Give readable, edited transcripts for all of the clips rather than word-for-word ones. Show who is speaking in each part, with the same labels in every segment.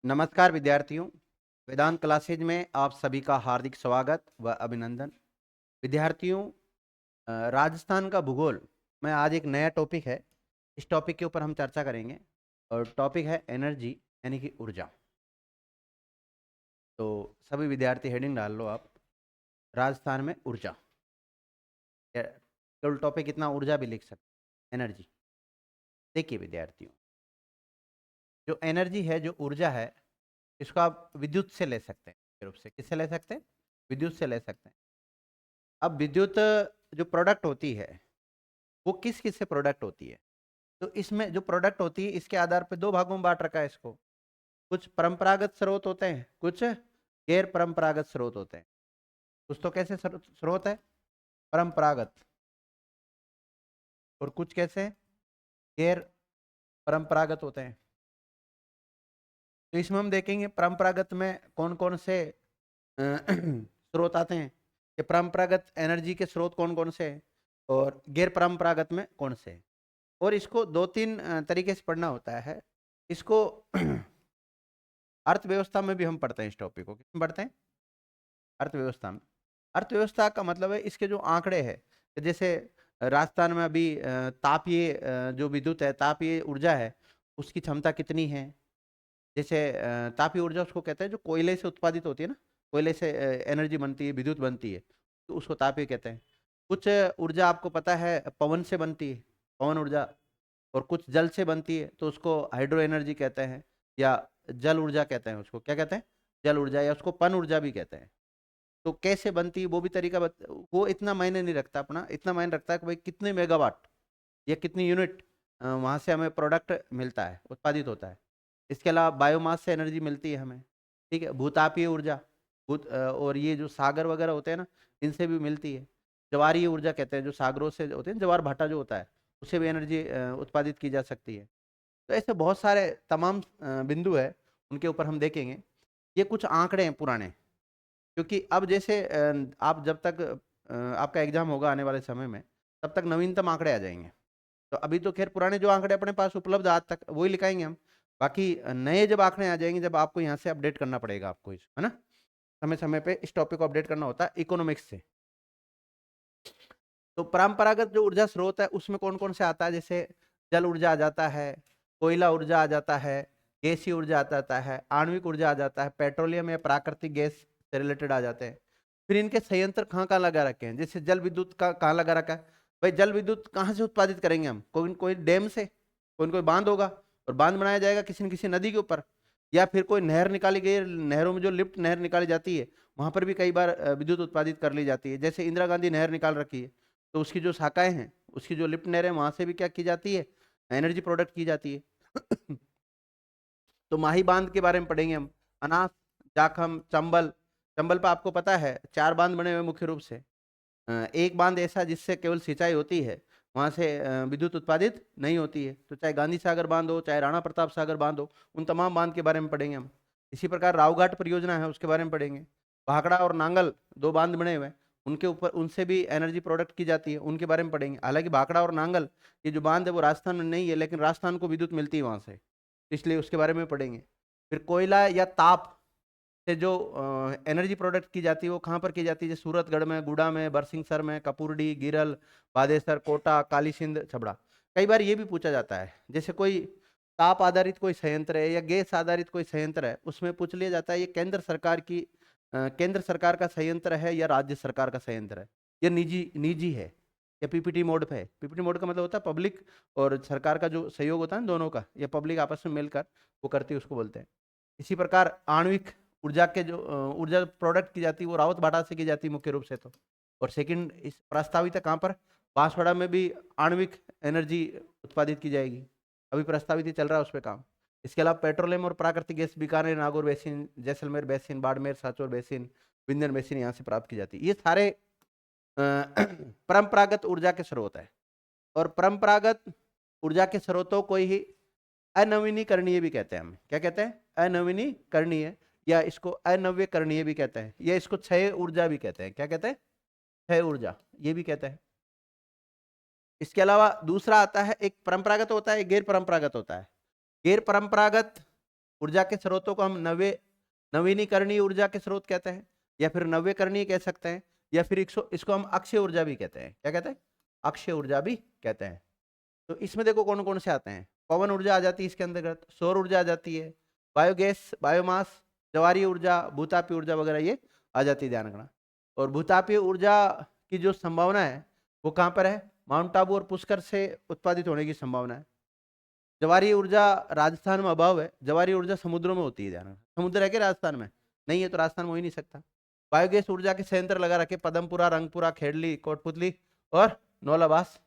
Speaker 1: नमस्कार विद्यार्थियों, वेदांत क्लासेज में आप सभी का हार्दिक स्वागत व अभिनंदन। विद्यार्थियों, राजस्थान का भूगोल में आज एक नया टॉपिक है। इस टॉपिक के ऊपर हम चर्चा करेंगे और टॉपिक है एनर्जी यानी कि ऊर्जा। तो सभी विद्यार्थी हेडिंग डाल लो आप, राजस्थान में ऊर्जा। केवल टॉपिक इतना, ऊर्जा भी लिख सकते, एनर्जी। देखिए विद्यार्थियों, जो एनर्जी है, जो ऊर्जा है, इसको आप विद्युत से ले सकते हैं। मुख्य रूप से किससे ले सकते हैं? विद्युत से ले सकते हैं। अब विद्युत जो प्रोडक्ट होती है वो किस किस से प्रोडक्ट होती है? तो इसमें जो प्रोडक्ट होती है इसके आधार पर दो भागों में बांट रखा है इसको। कुछ परंपरागत स्रोत होते हैं, कुछ गैर परंपरागत स्रोत होते हैं। कुछ तो कैसे स्रोत है? परंपरागत। और कुछ कैसे? गैर परंपरागत होते हैं। तो इसमें हम देखेंगे परंपरागत में कौन कौन से स्रोत आते हैं, कि परंपरागत एनर्जी के स्रोत कौन कौन से हैं और गैर परंपरागत में कौन से हैं। और इसको दो तीन तरीके से पढ़ना होता है। इसको अर्थव्यवस्था में भी हम पढ़ते हैं। इस टॉपिक को किस में पढ़ते हैं? अर्थव्यवस्था में। अर्थव्यवस्था का मतलब है इसके जो आंकड़े हैं, जैसे राजस्थान में अभी तापीय जो विद्युत है, तापीय ऊर्जा है, उसकी क्षमता कितनी है। जैसे तापीय ऊर्जा उसको कहते हैं जो कोयले से उत्पादित होती है ना, कोयले से एनर्जी बनती है, विद्युत बनती है, तो उसको तापीय कहते हैं। कुछ ऊर्जा आपको पता है पवन से बनती है, पवन ऊर्जा। और कुछ जल से बनती है तो उसको हाइड्रो एनर्जी कहते हैं, या जल ऊर्जा कहते हैं। उसको क्या कहते हैं? जल ऊर्जा, या उसको पन ऊर्जा भी कहते हैं। तो कैसे बनती है वो भी तरीका वो इतना मायने नहीं रखता। अपना इतना मायने रखता है कि भाई कितने मेगावाट या कितनी यूनिट वहाँ से हमें प्रोडक्ट मिलता है, उत्पादित होता है। इसके अलावा बायोमास से एनर्जी मिलती है हमें। ठीक है, भूतापीय ऊर्जा, और ये जो सागर वगैरह होते हैं ना, इनसे भी मिलती है। ज्वारीय ऊर्जा कहते हैं, जो सागरों से होते हैं, ज्वार भाटा जो होता है, उससे भी एनर्जी उत्पादित की जा सकती है। तो ऐसे बहुत सारे तमाम बिंदु है, उनके ऊपर हम देखेंगे। ये कुछ आंकड़े हैं पुराने, क्योंकि अब जैसे आप जब तक आपका एग्जाम होगा आने वाले समय में, तब तक नवीनतम आंकड़े आ जाएंगे। तो अभी तो खैर पुराने जो आंकड़े अपने पास उपलब्ध आज तक वही लिखाएंगे हम। बाकी नए जब आंकड़े आ जाएंगे, जब आपको यहाँ से अपडेट करना पड़ेगा आपको, इस है ना, समय समय पे इस टॉपिक को अपडेट करना होता है इकोनॉमिक्स से। तो परंपरागत जो ऊर्जा स्रोत है उसमें कौन कौन से आता है? जैसे जल ऊर्जा आ जाता है, कोयला ऊर्जा आ जाता है, गैसीय ऊर्जा आ जाता है, आणविक ऊर्जा आ जाता है, पेट्रोलियम या प्राकृतिक गैस से रिलेटेड आ जाते हैं। फिर इनके संयंत्र कहाँ कहाँ लगा रखे हैं? जैसे जल विद्युत का कहाँ लगा रखा है? भाई जल विद्युत कहाँ से उत्पादित करेंगे हम? कोई कोई डैम से, कोई कोई बांध होगा, और बांध बनाया जाएगा किसी न किसी नदी के ऊपर, या फिर कोई नहर निकाली गई, नहरों में जो लिफ्ट नहर निकाली जाती है, वहां पर भी कई बार विद्युत उत्पादित कर ली जाती है। जैसे इंदिरा गांधी नहर निकाल रखी है, तो उसकी जो शाखाएं हैं, उसकी जो लिफ्ट नहर है, वहां से भी क्या की जाती है? एनर्जी प्रोडक्ट की जाती है। तो माही बांध के बारे में पढ़ेंगे हम। अनास, जाखम, चंबल। चंबल पे आपको पता है 4 बांध बने हुए मुख्य रूप से। एक बांध ऐसा जिससे केवल सिंचाई होती है, वहां से विद्युत उत्पादित नहीं होती है। तो चाहे गांधी सागर बांध हो, चाहे राणा प्रताप सागर बांध हो, उन तमाम बांध के बारे में पढ़ेंगे हम। इसी प्रकार रावघाट परियोजना है, उसके बारे में पढ़ेंगे। भाखड़ा और नांगल, दो बांध बने हुए हैं, उनके ऊपर उनसे भी एनर्जी प्रोडक्ट की जाती है, उनके बारे में पढ़ेंगे। हालांकि भाखड़ा और नांगल ये जो बांध है वो राजस्थान में नहीं है, लेकिन राजस्थान को विद्युत मिलती है वहां से, इसलिए उसके बारे में पढ़ेंगे। फिर कोयला या ताप से जो एनर्जी प्रोडक्ट की जाती है, वो कहाँ पर की जाती है? जैसे सूरतगढ़ में, गुड़ा में, बरसिंहसर में, कपूरडी, गिरल, बादेसर, कोटा, काली सिंध, छबड़ा। कई बार ये भी पूछा जाता है, जैसे कोई ताप आधारित कोई संयंत्र है या गैस आधारित कोई संयंत्र है, उसमें पूछ लिया जाता है ये केंद्र सरकार की केंद्र सरकार का संयंत्र है या राज्य सरकार का संयंत्र है, या निजी निजी है, या पीपीटी मोड पे है। पीपीटी मोड का मतलब होता है पब्लिक और सरकार का जो सहयोग होता है ना दोनों का, या पब्लिक आपस में मिलकर वो करती है, उसको बोलते हैं। इसी प्रकार आणविक ऊर्जा के जो ऊर्जा प्रोडक्ट की जाती है, वो रावत भाटा से की जाती है मुख्य रूप से। तो और सेकंड इस प्रस्तावित है कहाँ पर? बांसवाड़ा में भी आणविक एनर्जी उत्पादित की जाएगी, अभी प्रस्तावित ही चल रहा है उस पर काम। इसके अलावा पेट्रोलियम और प्राकृतिक gas Bikaner, Nagaur basin, Jaisalmer basin, Barmer, Sanchore basin, Vindhyan basin, यहाँ से प्राप्त की जाती है। ये सारे परंपरागत ऊर्जा के स्रोत है। और परंपरागत ऊर्जा के स्रोतों को ही अनवीनीकरणीय भी कहते हैं हम। क्या कहते हैं? अनवीनीकरणीय, या इसको अनव्यकरणीय भी कहते हैं, या इसको क्षय ऊर्जा भी कहते हैं। क्या कहते हैं? क्षय ऊर्जा, ये भी कहते हैं। इसके अलावा दूसरा आता है, एक परंपरागत होता है, एक गैर परंपरागत होता है। गैर परंपरागत ऊर्जा के स्रोतों को हम नवीनीकरणीय ऊर्जा के स्रोत कहते हैं, या फिर नव्यकरणीय कह सकते हैं, या फिर इसको हम अक्षय ऊर्जा भी कहते हैं। क्या कहते हैं? अक्षय ऊर्जा भी कहते हैं। तो इसमें देखो कौन कौन से आते हैं। पवन ऊर्जा आ जाती है इसके अंतर्गत, सौर ऊर्जा आ जाती है, बायोगैस, बायोमास, ज्वारीय ऊर्जा, भूतापीय ऊर्जा वगैरह ये आ जाती है, ध्यान रखना। और भूतापीय ऊर्जा की जो संभावना है वो कहाँ पर है? माउंट आबू और पुष्कर से उत्पादित होने की संभावना है। ज्वारीय ऊर्जा राजस्थान में अभाव है, ज्वारीय ऊर्जा समुद्रों में होती है, ध्यान रखना। समुद्र है क्या राजस्थान में? नहीं है, तो राजस्थान में हो ही नहीं सकता। बायोगैस ऊर्जा के संयंत्र लगा रखे पदमपुरा, रंगपुरा, खेड़ली, कोटपुतली और नौलाबास,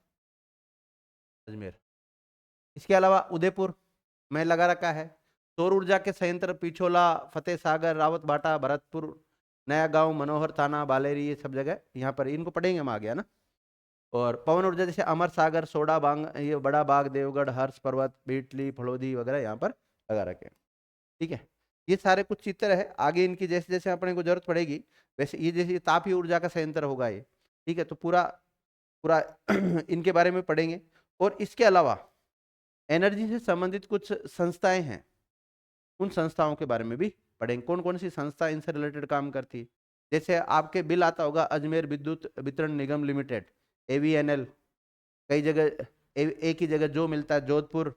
Speaker 1: अजमेर। इसके अलावा उदयपुर में लगा रखा है। सौर ऊर्जा के संयंत्र पिछोला, फतेह सागर, रावत भाटा, भरतपुर, नया गांव, मनोहर थाना, बालेरी, ये सब जगह यहाँ पर इनको पढ़ेंगे हम आगे, है ना। और पवन ऊर्जा जैसे अमर सागर, सोडा बांग, ये बड़ा बाग, देवगढ़, हर्ष पर्वत, बीटली, फलोदी वगैरह यहाँ पर लगा रखे हैं। ठीक है, ये सारे कुछ चित्र है। आगे इनकी जैसे जैसे अपने को जरूरत पड़ेगी वैसे ये जैसे तापीय ऊर्जा का संयंत्र होगा ये। ठीक है, तो पूरा पूरा इनके बारे में पढ़ेंगे। और इसके अलावा एनर्जी से संबंधित कुछ संस्थाएं हैं, उन संस्थाओं के बारे में भी पढ़ेंगे। कौन कौन सी संस्था इनसे रिलेटेड काम करती है। जैसे आपके बिल आता होगा अजमेर विद्युत वितरण निगम लिमिटेड, AVNL। कई जगह एक ही जगह जो मिलता है, जोधपुर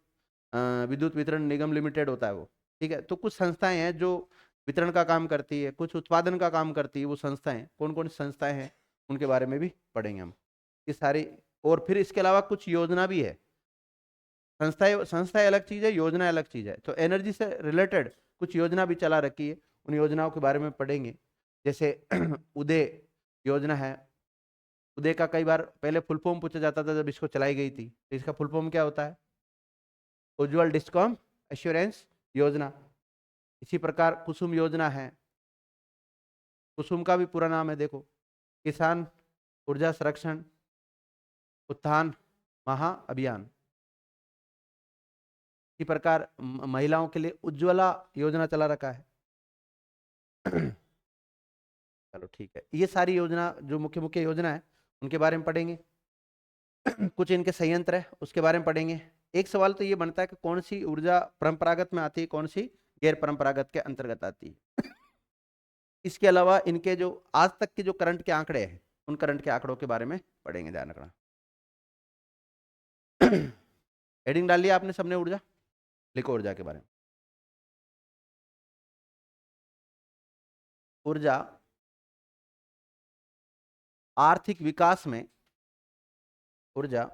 Speaker 1: विद्युत वितरण निगम लिमिटेड होता है वो। ठीक है, तो कुछ संस्थाएं हैं जो वितरण का काम करती है, कुछ उत्पादन का काम करती है। वो संस्थाएं कौन कौन सी संस्थाएं हैं उनके बारे में भी पढ़ेंगे हम, ये सारी। और फिर इसके अलावा कुछ योजना भी है। संस्थाएं अलग चीज है, योजना अलग चीज है। तो एनर्जी से रिलेटेड कुछ योजना भी चला रखी है, उन योजनाओं के बारे में पढ़ेंगे। जैसे उदय योजना है। उदय का कई बार पहले फुल फॉर्म पूछा जाता था जब इसको चलाई गई थी, तो इसका फुल फॉर्म क्या होता है? उज्ज्वल डिस्कॉम एश्योरेंस योजना। इसी प्रकार कुसुम योजना है। कुसुम का भी पूरा नाम है देखो, किसान ऊर्जा संरक्षण उत्थान महाअभियान। इसी प्रकार महिलाओं के लिए उज्ज्वला योजना चला रखा है। चलो ठीक है, ये सारी योजना जो मुख्य मुख्य योजना है उनके बारे में पढ़ेंगे। कुछ इनके संयंत्र है उसके बारे में पढ़ेंगे। एक सवाल तो ये बनता है कि कौन सी ऊर्जा परंपरागत में आती है, कौन सी गैर परंपरागत के अंतर्गत आती है। इसके अलावा इनके जो आज तक के जो करंट के आंकड़े हैं उन करंट के आंकड़ों के बारे में पढ़ेंगे, ध्यान रखना। हेडिंग डाल लिया आपने सबने ऊर्जा? लिखो ऊर्जा के बारे में। ऊर्जा आर्थिक विकास में, ऊर्जा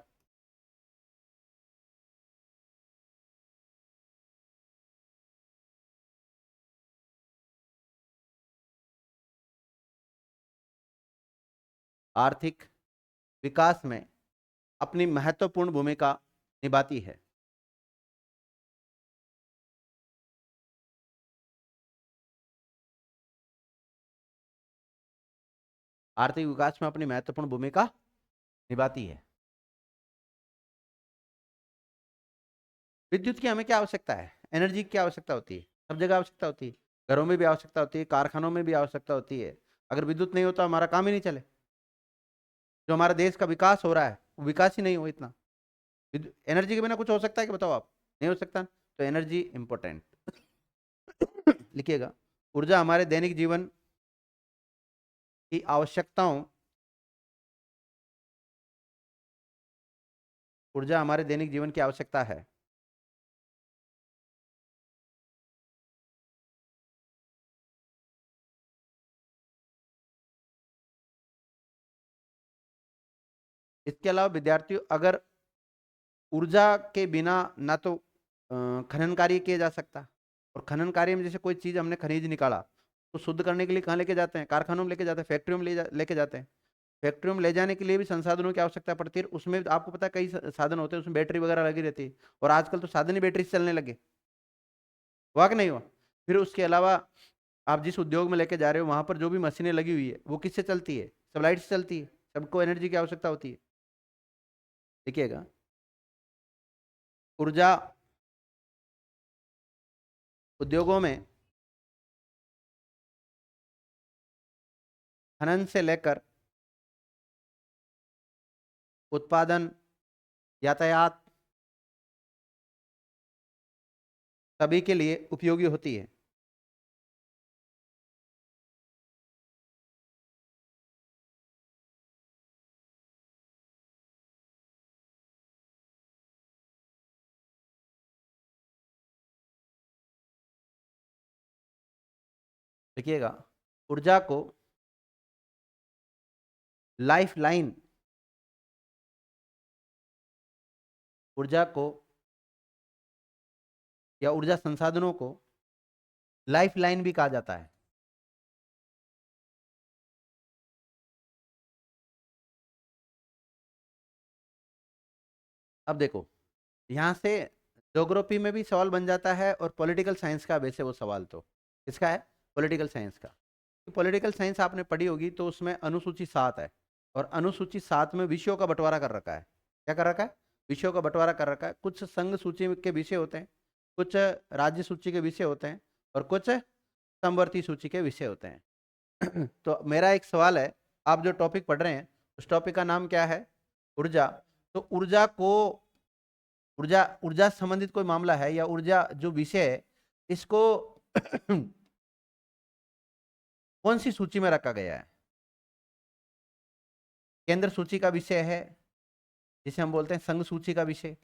Speaker 1: आर्थिक विकास में अपनी महत्वपूर्ण भूमिका निभाती है। आर्थिक विकास में अपनी महत्वपूर्ण भूमिका निभाती है। विद्युत की हमें क्या आवश्यकता है? एनर्जी की क्या आवश्यकता होती है? सब जगह आवश्यकता होती है, घरों में भी आवश्यकता होती है, कारखानों में भी आवश्यकता होती है। अगर विद्युत नहीं होता हमारा काम ही नहीं चले। जो हमारा देश का विकास हो रहा है वो विकास ही नहीं हो इतना। एनर्जी के बिना कुछ हो सकता है कि बताओ आप? नहीं हो सकता। तो एनर्जी इंपॉर्टेंट। लिखिएगा, ऊर्जा हमारे दैनिक जीवन की आवश्यकताओं, ऊर्जा हमारे दैनिक जीवन की आवश्यकता है। इसके अलावा विद्यार्थियों, अगर ऊर्जा के बिना ना तो खनन कार्य किया जा सकता, और खनन कार्य में जैसे कोई चीज हमने खनिज निकाला तो शुद्ध करने के लिए कहाँ लेके जाते हैं? कारखानों में लेके जाते हैं, फैक्ट्रियों में लेके जाते हैं। फैक्ट्रियों में ले जाने के लिए भी संसाधनों की आवश्यकता पड़ती है। उसमें आपको पता है कई साधन होते हैं, उसमें बैटरी वगैरह लगी रहती है। और आजकल तो साधन ही बैटरी से चलने लगे, हुआ कि नहीं हुआ? फिर उसके अलावा आप जिस उद्योग में लेके जा रहे हो वहां पर जो भी मशीनें लगी हुई है वो किससे चलती है? सब लाइट से चलती है। सबको एनर्जी की आवश्यकता होती है। देखिएगा, ऊर्जा उद्योगों में खनन से लेकर उत्पादन, यातायात, सभी के लिए उपयोगी होती है। देखिएगा, ऊर्जा को लाइफ लाइन, ऊर्जा को या ऊर्जा संसाधनों को लाइफ लाइन भी कहा जाता है। अब देखो, यहां से ज्योग्राफी में भी सवाल बन जाता है और पॉलिटिकल साइंस का वैसे वो सवाल तो किसका है, पॉलिटिकल साइंस का। पॉलिटिकल साइंस आपने पढ़ी होगी तो उसमें अनुसूची 7 है और अनुसूची 7 में विषयों का बंटवारा कर रखा है। क्या कर रखा है, विषयों का बंटवारा कर रखा है। कुछ संघ सूची के विषय होते हैं, कुछ राज्य सूची के विषय होते हैं और कुछ समवर्ती सूची के विषय होते हैं। तो मेरा एक सवाल है, आप जो टॉपिक पढ़ रहे हैं उस टॉपिक का नाम क्या है, ऊर्जा। तो ऊर्जा को, ऊर्जा ऊर्जा से संबंधित कोई मामला है या ऊर्जा जो विषय है इसको कौन सी सूची में रखा गया है। केंद्र सूची का विषय है जिसे हम बोलते हैं संघ सूची का विषय,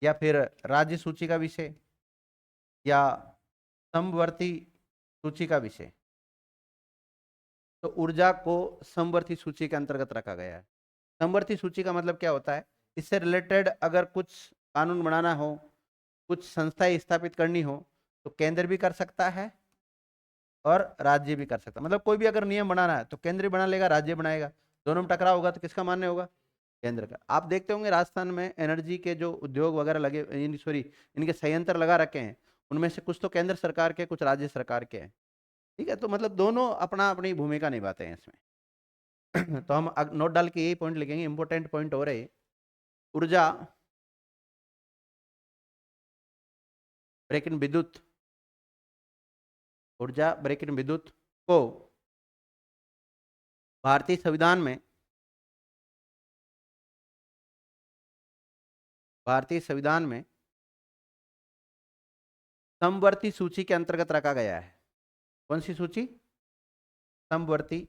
Speaker 1: या फिर राज्य सूची का विषय, या समवर्ती सूची का विषय। तो ऊर्जा को समवर्ती सूची के अंतर्गत रखा गया है। समवर्ती सूची का मतलब क्या होता है, इससे रिलेटेड अगर कुछ कानून बनाना हो, कुछ संस्थाएं स्थापित करनी हो तो केंद्र भी कर सकता है और राज्य भी कर सकता है। मतलब कोई भी अगर नियम बनाना है तो केंद्र बना लेगा, राज्य बनाएगा, दोनों में टकराव होगा तो किसका मान्य होगा, केंद्र का। आप देखते होंगे राजस्थान में एनर्जी के जो उद्योग वगैरह लगे, सॉरी इनके संयंत्र लगा रखे हैं, उनमें से कुछ तो केंद्र सरकार के, कुछ राज्य सरकार के हैं। ठीक है, तो मतलब दोनों अपना अपनी भूमिका निभाते हैं इसमें। तो हम नोट डाल के यही पॉइंट लिखेंगे, इंपॉर्टेंट पॉइंट हो रहे, ऊर्जा ब्रेक इन विद्युत, ऊर्जा ब्रेक इन विद्युत को भारतीय संविधान में, भारतीय संविधान में समवर्ती सूची के अंतर्गत रखा गया है। कौन सी सूची, समवर्ती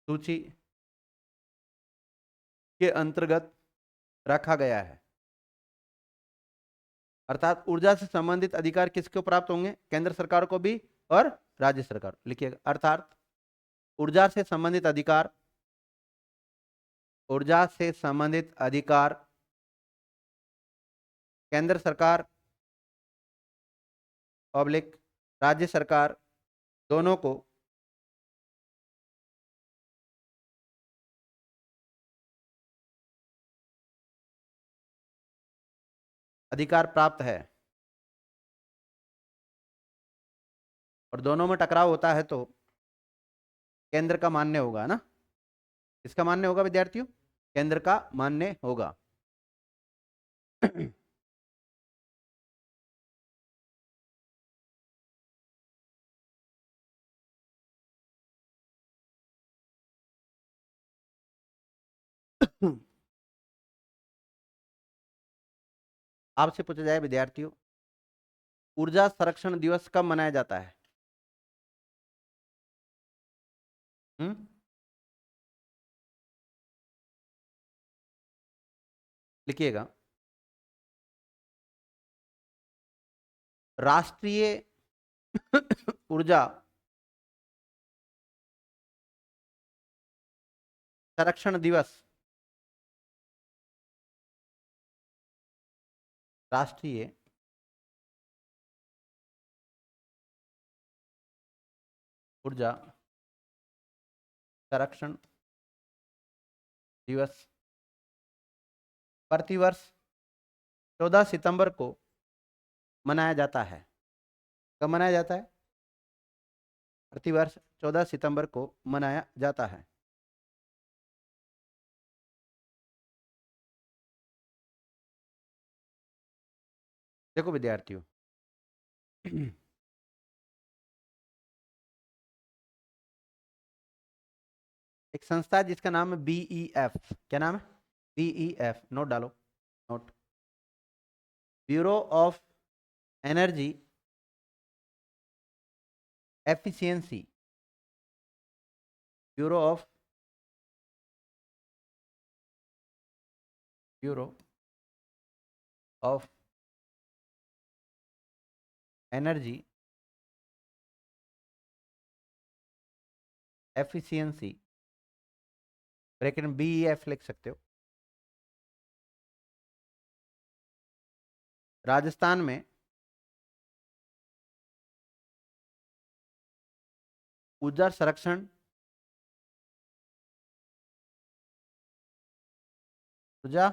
Speaker 1: सूची के अंतर्गत रखा गया है। अर्थात ऊर्जा से संबंधित अधिकार किसको प्राप्त होंगे, केंद्र सरकार को भी और राज्य सरकार। लिखिएगा, अर्थात ऊर्जा से संबंधित अधिकार, ऊर्जा से संबंधित अधिकार केंद्र सरकार पब्लिक राज्य सरकार दोनों को अधिकार प्राप्त है। और दोनों में टकराव होता है तो केंद्र का मान्य होगा ना, किसका मान्य होगा विद्यार्थियों, केंद्र का मान्य होगा। आपसे पूछा जाए विद्यार्थियों, ऊर्जा संरक्षण दिवस कब मनाया जाता है। हम्म, लिखिएगा, राष्ट्रीय ऊर्जा संरक्षण दिवस, राष्ट्रीय ऊर्जा संरक्षण दिवस प्रतिवर्ष 14 सितंबर को मनाया जाता है। कब मनाया जाता है, प्रतिवर्ष 14 सितंबर को मनाया जाता है। देखो विद्यार्थियों, एक संस्था है जिसका नाम है BEF। क्या नाम है, BEF, नोट डालो, note, bureau of energy efficiency, bureau of energy efficiency, bracket में BEF लिख सकते हो। राजस्थान में ऊर्जा संरक्षण, ऊर्जा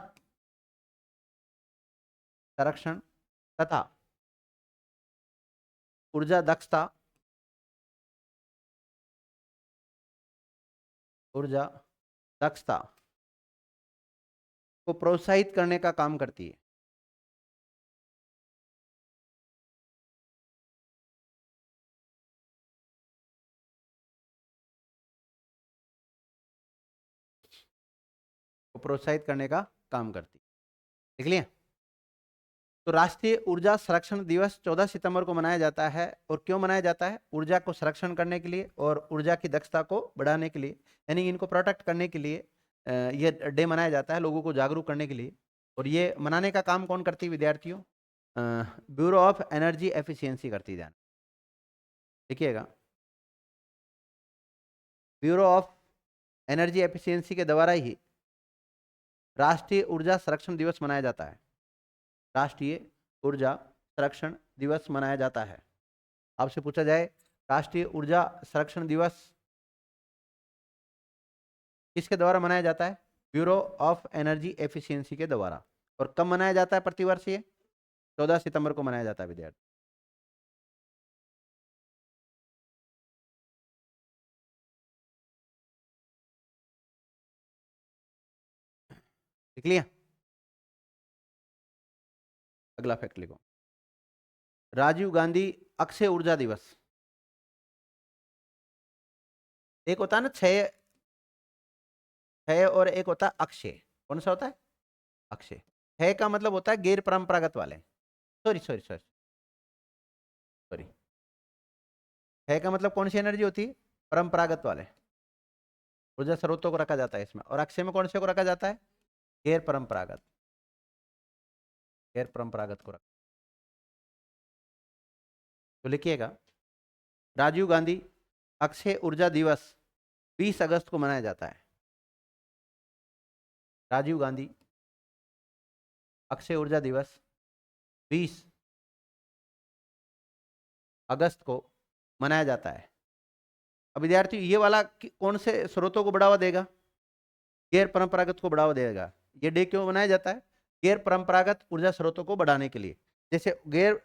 Speaker 1: संरक्षण तथा ऊर्जा दक्षता, ऊर्जा दक्षता को प्रोत्साहित करने का काम करती है। को प्रोत्साहित करने का काम करती है। देख लिया। तो राष्ट्रीय ऊर्जा संरक्षण दिवस 14 सितंबर को मनाया जाता है। और क्यों मनाया जाता है? ऊर्जा को संरक्षण करने के लिए और ऊर्जा की दक्षता को बढ़ाने के लिए, यानी इनको प्रोटेक्ट करने के लिए ये डे मनाया जाता है, लोगों को जागरूक करने के लिए। और ये मनाने का काम कौन करती है विद्यार्थियों? ब्यूरो ऑफ एनर्जी एफिशिएंसी करती है। देखिएगा, ब्यूरो ऑफ एनर्जी एफिशिएंसी के द्वारा ही राष्ट्रीय ऊर्जा संरक्षण दिवस मनाया जाता है। राष्ट्रीय ऊर्जा संरक्षण दिवस मनाया जाता है। आपसे पूछा जाए राष्ट्रीय ऊर्जा संरक्षण दिवस किसके द्वारा मनाया जाता है? ब्यूरो ऑफ एनर्जी एफिशिएंसी के द्वारा। और कब मनाया जाता है प्रतिवर्ष? ये 14 सितंबर को मनाया जाता है विद्यार्थी। लिख लिया? अगला फैक्ट लिखो। राजीव गांधी अक्षय ऊर्जा दिवस। एक होता है ना क्षय, क्षय, और एक होता है अक्षय। कौन सा होता है? अक्षय। क्षय का मतलब होता है गैर परंपरागत वाले। सॉरी सॉरी सॉरी सॉरी, क्षय का मतलब कौन सी एनर्जी होती है? परंपरागत वाले ऊर्जा स्रोतों को रखा जाता है इसमें। और अक्षय में कौन से को रखा जाता है? गैर परंपरागत, गैर परंपरागत को रखा। तो लिखिएगा, राजीव गांधी अक्षय ऊर्जा दिवस 20 अगस्त को मनाया जाता है। राजीव गांधी अक्षय ऊर्जा दिवस 20 अगस्त को मनाया जाता है। अब विद्यार्थी, ये वाला कौन से स्रोतों को बढ़ावा देगा? गैर परंपरागत को बढ़ावा देगा। ये डे क्यों मनाया जाता है? गैर परंपरागत ऊर्जा स्रोतों को बढ़ाने के लिए। जैसे गैर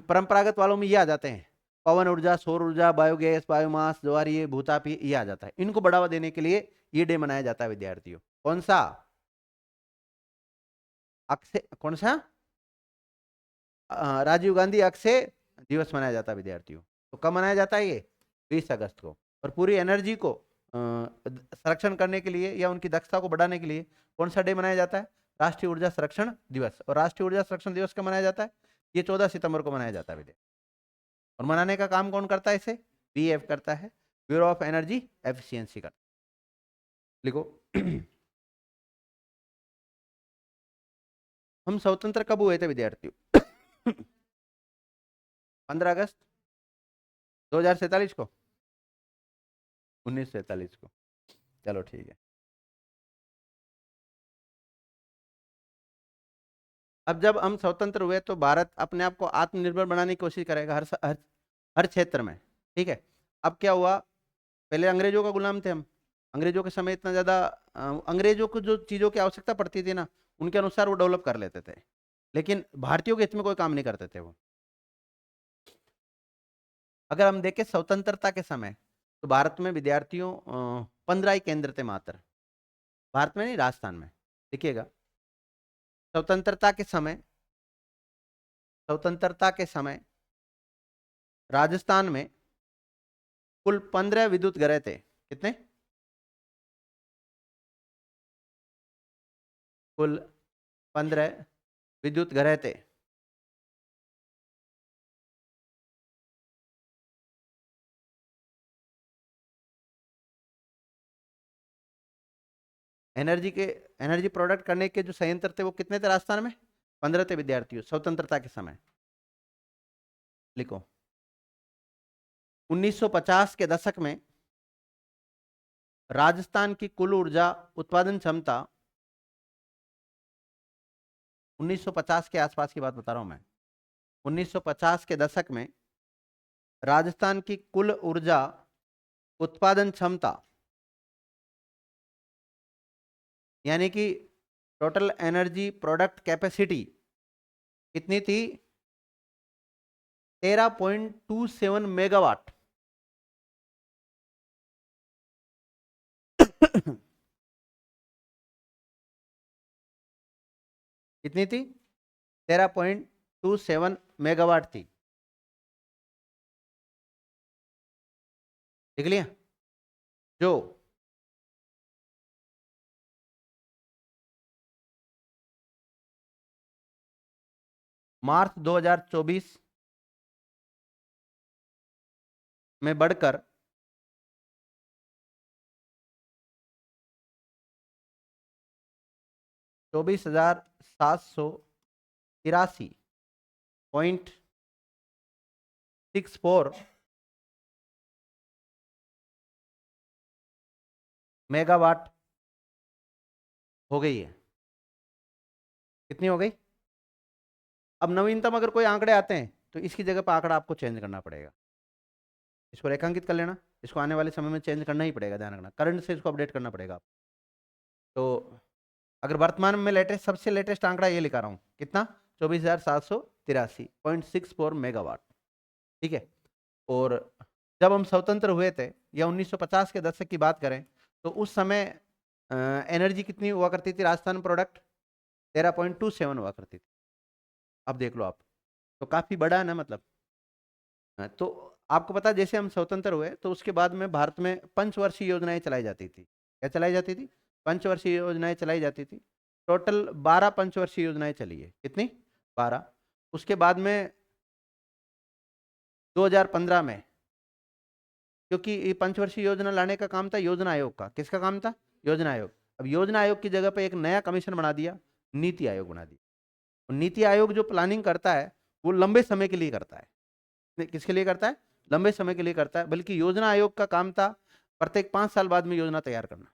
Speaker 1: परंपरागत वालों में ये आ जाते हैं, पवन ऊर्जा, सौर ऊर्जा, बायोगैस, बायोमास, ज्वारीय, भूतापी, ये आ जाता है। इनको बढ़ावा देने के लिए ये डे मनाया जाता है विद्यार्थियों। कौन सा? अक्षय, कौन सा? राजीव गांधी अक्षय दिवस मनाया जाता है विद्यार्थियों। तो कब मनाया जाता है? ये 20 अगस्त को। और पूरी एनर्जी को संरक्षण करने के लिए या उनकी दक्षता को बढ़ाने के लिए कौन सा डे मनाया जाता है? राष्ट्रीय ऊर्जा संरक्षण दिवस। और राष्ट्रीय ऊर्जा संरक्षण दिवस कब मनाया जाता है? ये 14 सितंबर को मनाया जाता है विद्यार्थी। और मनाने का काम कौन करता है? इसे BEF करता है, ब्यूरो ऑफ एनर्जी एफिशिएंसी करता है। लिखो। हम स्वतंत्र कब हुए थे विद्यार्थियों? 15 अगस्त 2047 को, 1947 को। चलो ठीक है। अब जब हम स्वतंत्र हुए तो भारत अपने आप को आत्मनिर्भर बनाने की कोशिश करेगा हर क्षेत्र में। ठीक है। अब क्या हुआ? पहले अंग्रेजों का गुलाम थे हम। अंग्रेजों के समय इतना ज्यादा अंग्रेजों को जो चीजों की आवश्यकता पड़ती थी ना, उनके अनुसार वो डेवलप कर लेते थे। लेकिन भारतीयों के हित में कोई काम नहीं करते थे वो। अगर हम देखें स्वतंत्रता के समय, तो भारत में विद्यार्थियों 15 ही केंद्र थे मात्र। भारत में नहीं, राजस्थान में। देखिएगा, स्वतंत्रता के समय, स्वतंत्रता के समय राजस्थान में कुल 15 विद्युत ग्रह थे। कितने? कुल 15 विद्युत घरैते। एनर्जी प्रोडक्ट करने के जो संयंत्र थे वो कितने थे राजस्थान में? 15 थे विद्यार्थियों, स्वतंत्रता के समय। लिखो। 1950 के दशक में राजस्थान की कुल ऊर्जा उत्पादन क्षमता, 1950 के आसपास की बात बता रहा हूं मैं, 1950 के दशक में राजस्थान की कुल ऊर्जा उत्पादन क्षमता यानी कि टोटल एनर्जी प्रोडक्ट कैपेसिटी कितनी थी? 13.27 मेगावाट। कितनी थी? 13.27 मेगावाट थी। देख लिया? जो मार्च 2024 में बढ़कर 24,783.64 मेगावाट हो गई है। कितनी हो गई? अब नवीनतम अगर कोई आंकड़े आते हैं तो इसकी जगह पर आंकड़ा आपको चेंज करना पड़ेगा। इसको रेखांकित कर लेना, इसको आने वाले समय में चेंज करना ही पड़ेगा, ध्यान रखना, करंट से इसको अपडेट करना पड़ेगा। तो अगर वर्तमान में लेटेस्ट, सबसे लेटेस्ट आंकड़ा ये लिखा रहा हूँ, कितना? 24,783.64 मेगावाट। ठीक है। और जब हम स्वतंत्र हुए थे या 1950 के दशक की बात करें तो उस समय एनर्जी कितनी हुआ करती थी राजस्थान प्रोडक्ट? 13.27 हुआ करती थी। अब देख लो आप, तो काफी बड़ा है ना, मतलब। तो आपको पता, जैसे हम स्वतंत्र हुए तो उसके बाद में भारत में पंचवर्षीय योजनाएं चलाई जाती थी। क्या चलाई जाती थी? पंचवर्षीय योजनाएं चलाई जाती थी। टोटल 12 पंचवर्षीय योजनाएं चली है। कितनी? 12। उसके बाद में 2015 में, क्योंकि ये पंचवर्षीय योजना लाने का काम था योजना आयोग का। किसका काम था? योजना आयोग। अब योजना आयोग की जगह पे एक नया कमीशन बना दिया, नीति आयोग बना दिया। और नीति आयोग जो प्लानिंग करता है वो लंबे समय के लिए करता है। किसके लिए करता है? लंबे समय के लिए करता है। बल्कि योजना आयोग का काम था प्रत्येक 5 साल बाद में योजना तैयार करना।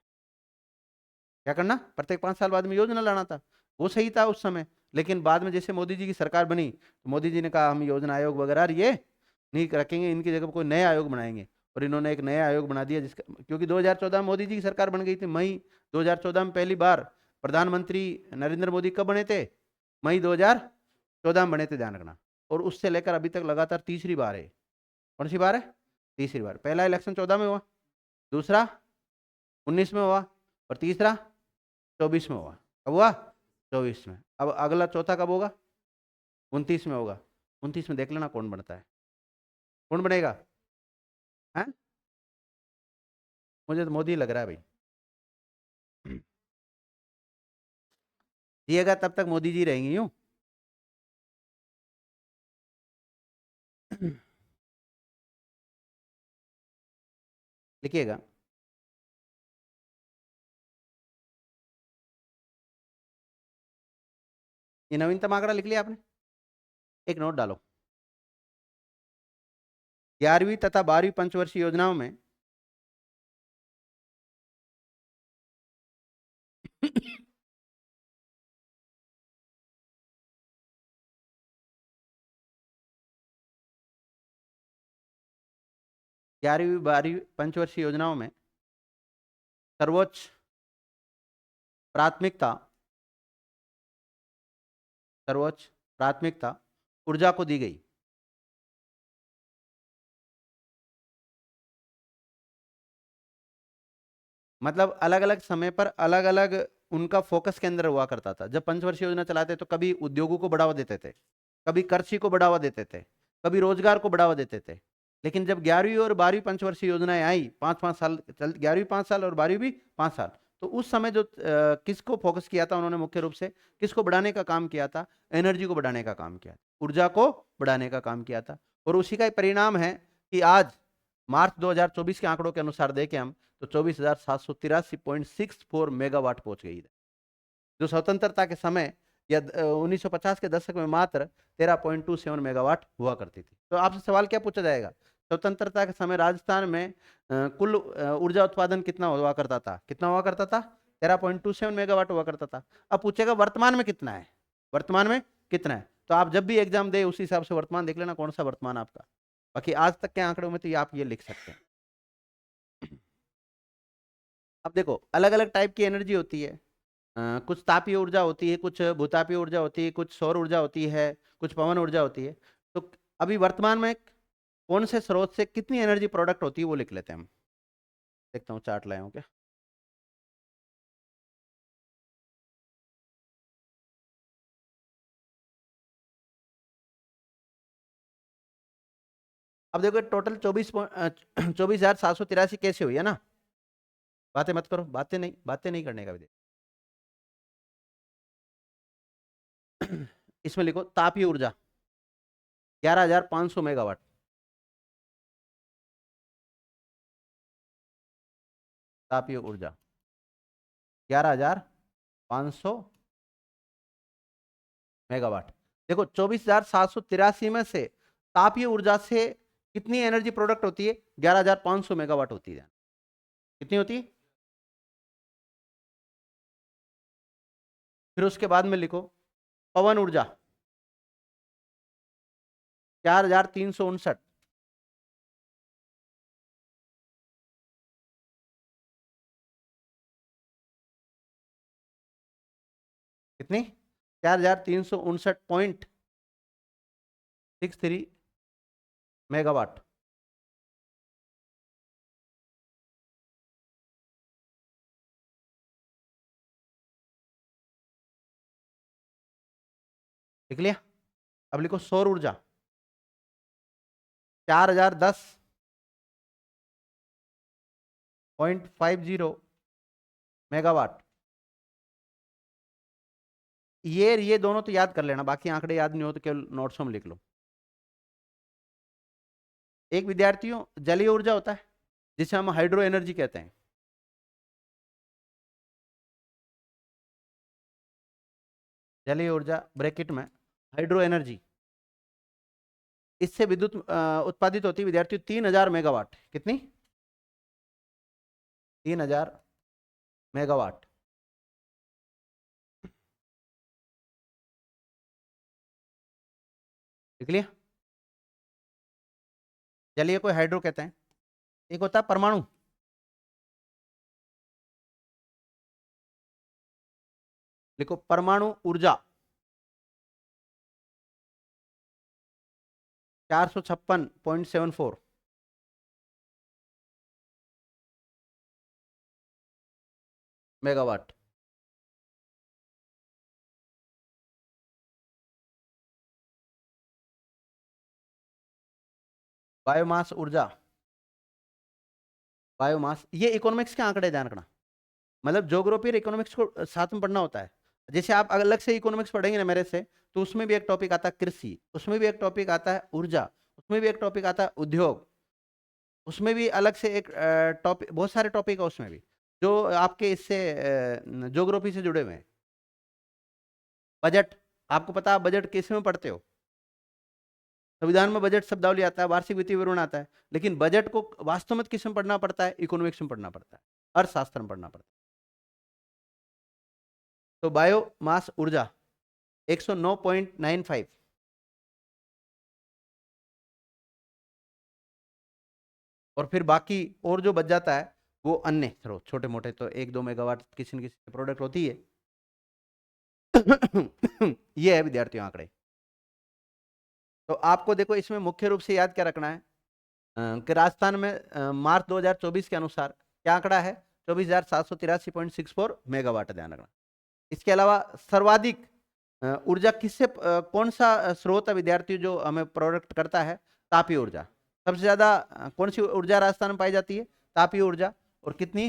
Speaker 1: क्या करना? प्रत्येक 5 साल बाद में योजना लाना था। वो सही था उस समय, लेकिन बाद में जैसे मोदी जी की सरकार बनी तो मोदी जी ने कहा हम योजना आयोग वगैरह ये नहीं रखेंगे, इनकी जगह पर कोई नया आयोग बनाएंगे। और इन्होंने एक नया आयोग बना दिया जिसका, क्योंकि 2014 में मोदी जी की सरकार बन गई थी। मई 2014 में पहली बार प्रधानमंत्री नरेंद्र मोदी कब बने थे? मई 2014 में बने थे, ध्यान रखना। और उससे लेकर अभी तक लगातार तीसरी बार है। कौन सी बार है? तीसरी बार। पहला इलेक्शन 14 में हुआ, दूसरा 19 में हुआ, और तीसरा 24 में हुआ। कब हुआ? 24 में। अब अगला चौथा कब होगा? 29 में होगा। 29 में देख लेना कौन बनता है, कौन बनेगा। है? मुझे तो मोदी लग रहा है भाई। जिएगा तब तक मोदी जी रहेंगे यूं। लिखिएगा। ये नवीनतम आंकड़ा लिख लिया आपने? एक नोट डालो। 11वीं तथा 12वीं पंचवर्षीय योजनाओं में 11वीं 12वीं पंचवर्षीय योजनाओं में सर्वोच्च प्राथमिकता, सर्वोच्च प्राथमिकता ऊर्जा को दी गई। मतलब अलग अलग समय पर अलग अलग उनका फोकस केंद्र हुआ करता था। जब पंचवर्षीय योजना चलाते तो कभी उद्योगों को बढ़ावा देते थे, कभी कृषि को बढ़ावा देते थे, कभी रोजगार को बढ़ावा देते थे। लेकिन जब 11वीं और 12वीं पंचवर्षीय योजनाएं आई, 5-5 साल चल, 11वीं 5 साल और 12वीं भी 5 साल, तो उस समय जो किसको फोकस किया था उन्होंने, मुख्य रूप से किसको बढ़ाने का काम किया था, एनर्जी को बढ़ाने का काम किया, ऊर्जा को बढ़ाने का काम किया था। और उसी का परिणाम है कि आज मार्च 2024 के आंकड़ों के अनुसार देखें हम तो 24,783.64 मेगावाट पहुंच गई है, जो स्वतंत्रता के समय या 1950 के दशक में मात्र 13.27 मेगावाट हुआ करती थी। तो आपसे सवाल क्या पूछा जाएगा, स्वतंत्रता के समय राजस्थान में कुल ऊर्जा उत्पादन कितना हुआ करता था, कितना हुआ करता था, 13.27 मेगावाट हुआ करता था। अब पूछेगा वर्तमान में कितना है, वर्तमान में कितना है। तो आप जब भी एग्जाम दे उस हिसाब से वर्तमान देख लेना कौन सा वर्तमान आपका। बाकी आज तक के आंकड़ों में तो आप ये लिख सकते हैं। अब देखो अलग अलग टाइप की एनर्जी होती है, कुछ तापीय ऊर्जा होती है, कुछ भूतापीय ऊर्जा होती है, कुछ सौर ऊर्जा होती है, कुछ पवन ऊर्जा होती है। तो अभी वर्तमान में कौन से स्रोत से कितनी एनर्जी प्रोडक्ट होती है वो लिख लेते हैं हम। देखता हूँ चार्ट लाए हो क्या। अब देखो टोटल 24,783 कैसे हुई है ना। बातें मत करो, बातें नहीं करने का भी। इसमें लिखो तापीय ऊर्जा 11,500 मेगावाट, तापीय ऊर्जा 11,500 मेगावाट। देखो 24,783 में से तापीय ऊर्जा से कितनी एनर्जी प्रोडक्ट होती है, 11,500 मेगावाट होती है। कितनी होती है, फिर उसके बाद में लिखो पवन ऊर्जा 4,359, कितनी, 4,359.63 मेगावाट। लिख लिया। अब लिखो सौर ऊर्जा 4,010.50 मेगावाट। ये दोनों तो याद कर लेना, बाकी आंकड़े याद नहीं हो तो केवल नोट्स में लिख लो। एक विद्यार्थियों जलीय ऊर्जा होता है जिसे हम हाइड्रो एनर्जी कहते हैं। जलीय ऊर्जा ब्रैकेट में हाइड्रो एनर्जी, इससे विद्युत उत्पादित होती है विद्यार्थियों 3,000 मेगावाट। कितनी, 3,000 मेगावाट। लिख लिया। जलीय को हाइड्रो कहते हैं। एक होता है परमाणु, लिखो परमाणु ऊर्जा 456.74 मेगावाट। बायोमास ऊर्जा, बायोमास, ये इकोनॉमिक्स के आंकड़े ध्यान रखना, मतलब ज्योग्राफी और इकोनॉमिक्स को साथ में पढ़ना होता है। जैसे आप अलग से इकोनॉमिक्स पढ़ेंगे ना मेरे से, तो उसमें भी एक टॉपिक आता है कृषि, उसमें भी एक टॉपिक आता है ऊर्जा, उसमें भी एक टॉपिक आता है उद्योग, उसमें भी अलग से एक टॉपिक, बहुत सारे टॉपिक है उसमें भी जो आपके इससे ज्योग्राफी से जुड़े हुए हैं। बजट, आपको पता है बजट किस में पढ़ते हो, संविधान में बजट शब्दावली आता है, वार्षिक वित्तीय विवरण आता है, लेकिन बजट को वास्तव में किस में पढ़ना पड़ता है, इकोनॉमिक्स में पढ़ना पड़ता है, अर्थशास्त्र में पढ़ना पड़ता है। तो बायोमास ऊर्जा 109.95, और फिर बाकी और जो बच जाता है वो अन्य स्रोत छोटे मोटे, तो 1-2 मेगावाट किसी न किसी प्रोडक्ट होती है। ये है विद्यार्थियों आंकड़े। तो आपको देखो इसमें मुख्य रूप से याद क्या रखना है कि राजस्थान में मार्च 2024 के अनुसार क्या आंकड़ा है, 24,783.64 मेगावाट, ध्यान रखना। इसके अलावा सर्वाधिक ऊर्जा किससे कौन सा स्रोत है विद्यार्थी जो हमें प्रोडक्ट करता है, तापीय ऊर्जा। सबसे ज्यादा कौन सी ऊर्जा राजस्थान में पाई जाती है, तापीय ऊर्जा, और कितनी,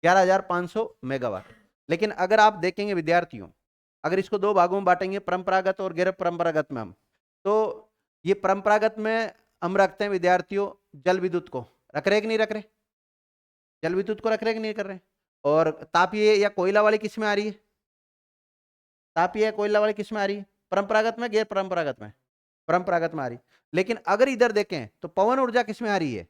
Speaker 1: 11,500 मेगावाट। लेकिन अगर आप देखेंगे विद्यार्थियों, अगर इसको दो भागों में बांटेंगे, परंपरागत और गैर परंपरागत में, हम तो ये परंपरागत में हम रखते हैं विद्यार्थियों जल विद्युत को, रख रहे कि नहीं रख रहे, जल विद्युत को रख रहे कि नहीं कर रहे। और तापीय या कोयला वाली किस में आ रही है, तापीय या कोयला वाली किस में आ रही है, परंपरागत में, गैर परंपरागत में, परंपरागत में आ रही। लेकिन अगर इधर देखें तो पवन ऊर्जा किस में आ रही है,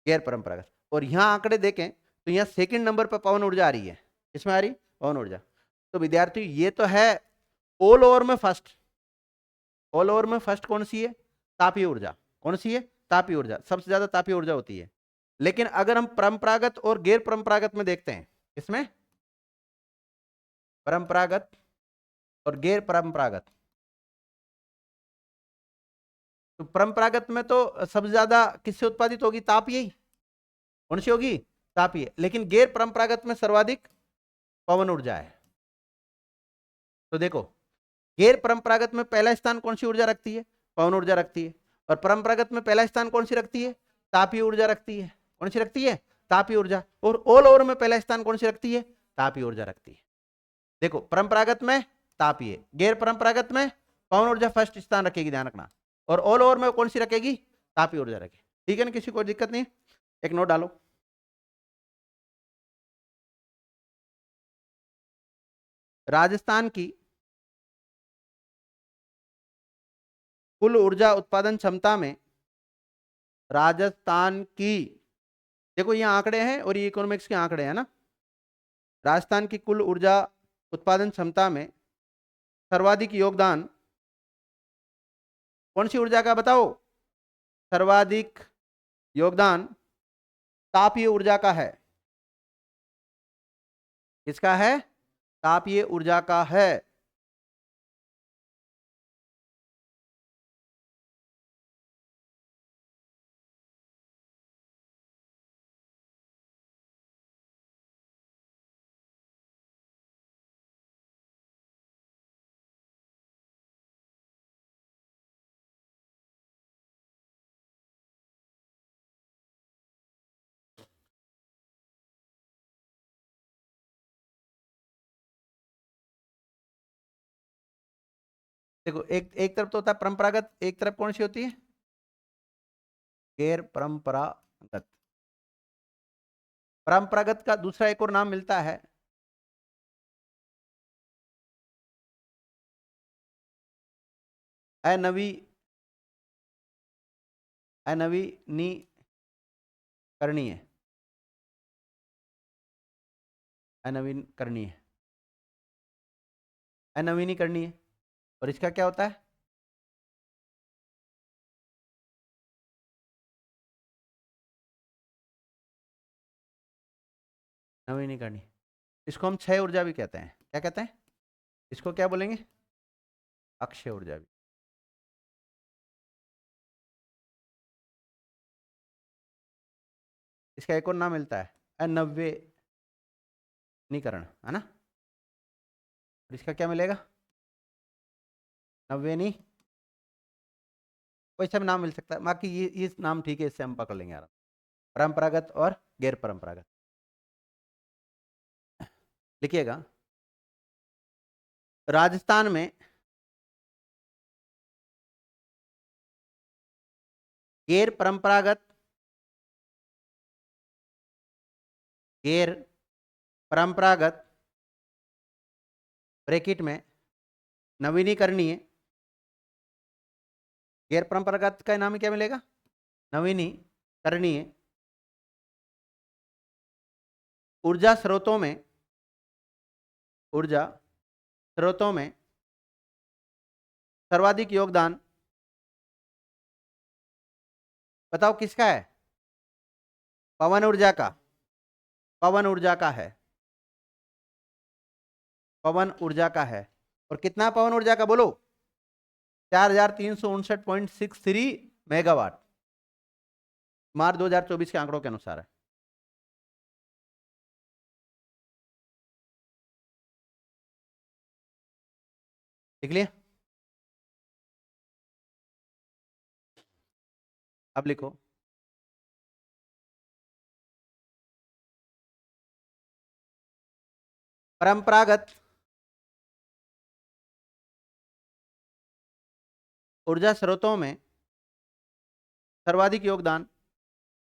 Speaker 1: गैर परंपरागत। और यहां आंकड़े देखें तो यहां सेकंड नंबर पर पवन ऊर्जा आ रही है, इसमें आ रही पवन ऊर्जा। तो विद्यार्थी ये तो है ऑल ओवर में फर्स्ट, ऑल ओवर में फर्स्ट कौन सी है, तापीय ऊर्जा। कौन सी है, तापीय ऊर्जा, सबसे ज्यादा तापीय ऊर्जा होती है। लेकिन अगर हम परंपरागत और गैर परंपरागत में देखते हैं, इसमें परंपरागत और गैर परंपरागत, तो परंपरागत में तो सबसे ज्यादा किससे उत्पादित होगी, तापीय ही, कौन सी होगी, तापीय। लेकिन गैर परंपरागत में सर्वाधिक पवन ऊर्जा है। तो देखो गैर परंपरागत में पहला स्थान कौन सी ऊर्जा रखती है, पवन ऊर्जा रखती है। और परंपरागत में पहला स्थान कौन सी रखती है, तापीय ऊर्जा रखती है। कौन सी रखती है, तापीय ऊर्जा। और ऑल ओवर में पहला स्थान कौन सी रखती है, तापीय ऊर्जा रखती है। देखो परंपरागत में तापीय, गैर परंपरागत में पवन ऊर्जा फर्स्ट स्थान रखेगी, ध्यान रखना। और ऑल ओवर में कौन सी रखेगी, तापीय ऊर्जा रखेगी। ठीक है ना, किसी को दिक्कत नहीं, एक नोट डालो। राजस्थान की कुल ऊर्जा उत्पादन क्षमता में, राजस्थान की, देखो ये आंकड़े हैं और ये इकोनॉमिक्स के आंकड़े हैं ना। राजस्थान की कुल ऊर्जा उत्पादन क्षमता में सर्वाधिक योगदान कौन सी ऊर्जा का, बताओ, सर्वाधिक योगदान तापीय ऊर्जा का है। किसका है, तापीय ऊर्जा का है। देखो एक एक तरफ तो होता है परंपरागत, एक तरफ कौन सी होती है, गैर परंपरागत। परंपरागत का दूसरा एक और नाम मिलता है अनवी अनवीनीकरणीय, अनवीनकरणीय, अनवीनीकरणीय। और इसका क्या होता है, नवीनीकरणीय। इसको हम क्षय ऊर्जा भी कहते हैं, क्या कहते हैं, इसको क्या बोलेंगे, अक्षय ऊर्जा भी। इसका एक और नाम मिलता है अनव्यनीकरण, है ना। और इसका क्या मिलेगा, नव्यनी, कोई सा भी नाम मिल सकता है, बाकी ये नाम ठीक है, इससे हम पकड़ लेंगे यार। परंपरागत और गैर परंपरागत लिखिएगा। राजस्थान में गैर परंपरागत, गैर परंपरागत ब्रैकेट में नवीनीकरणीय, गैर परंपरागत का नाम क्या मिलेगा, नवीनीकरणीय ऊर्जा स्रोतों में, ऊर्जा स्रोतों में सर्वाधिक योगदान, बताओ किसका है, पवन ऊर्जा का, पवन ऊर्जा का है, पवन ऊर्जा का है। और कितना पवन ऊर्जा का बोलो, 4,359.63 मेगावाट, मार्च 2024 के आंकड़ों के अनुसार है। देख लिया, अब लिखो परंपरागत ऊर्जा स्रोतों में सर्वाधिक योगदान,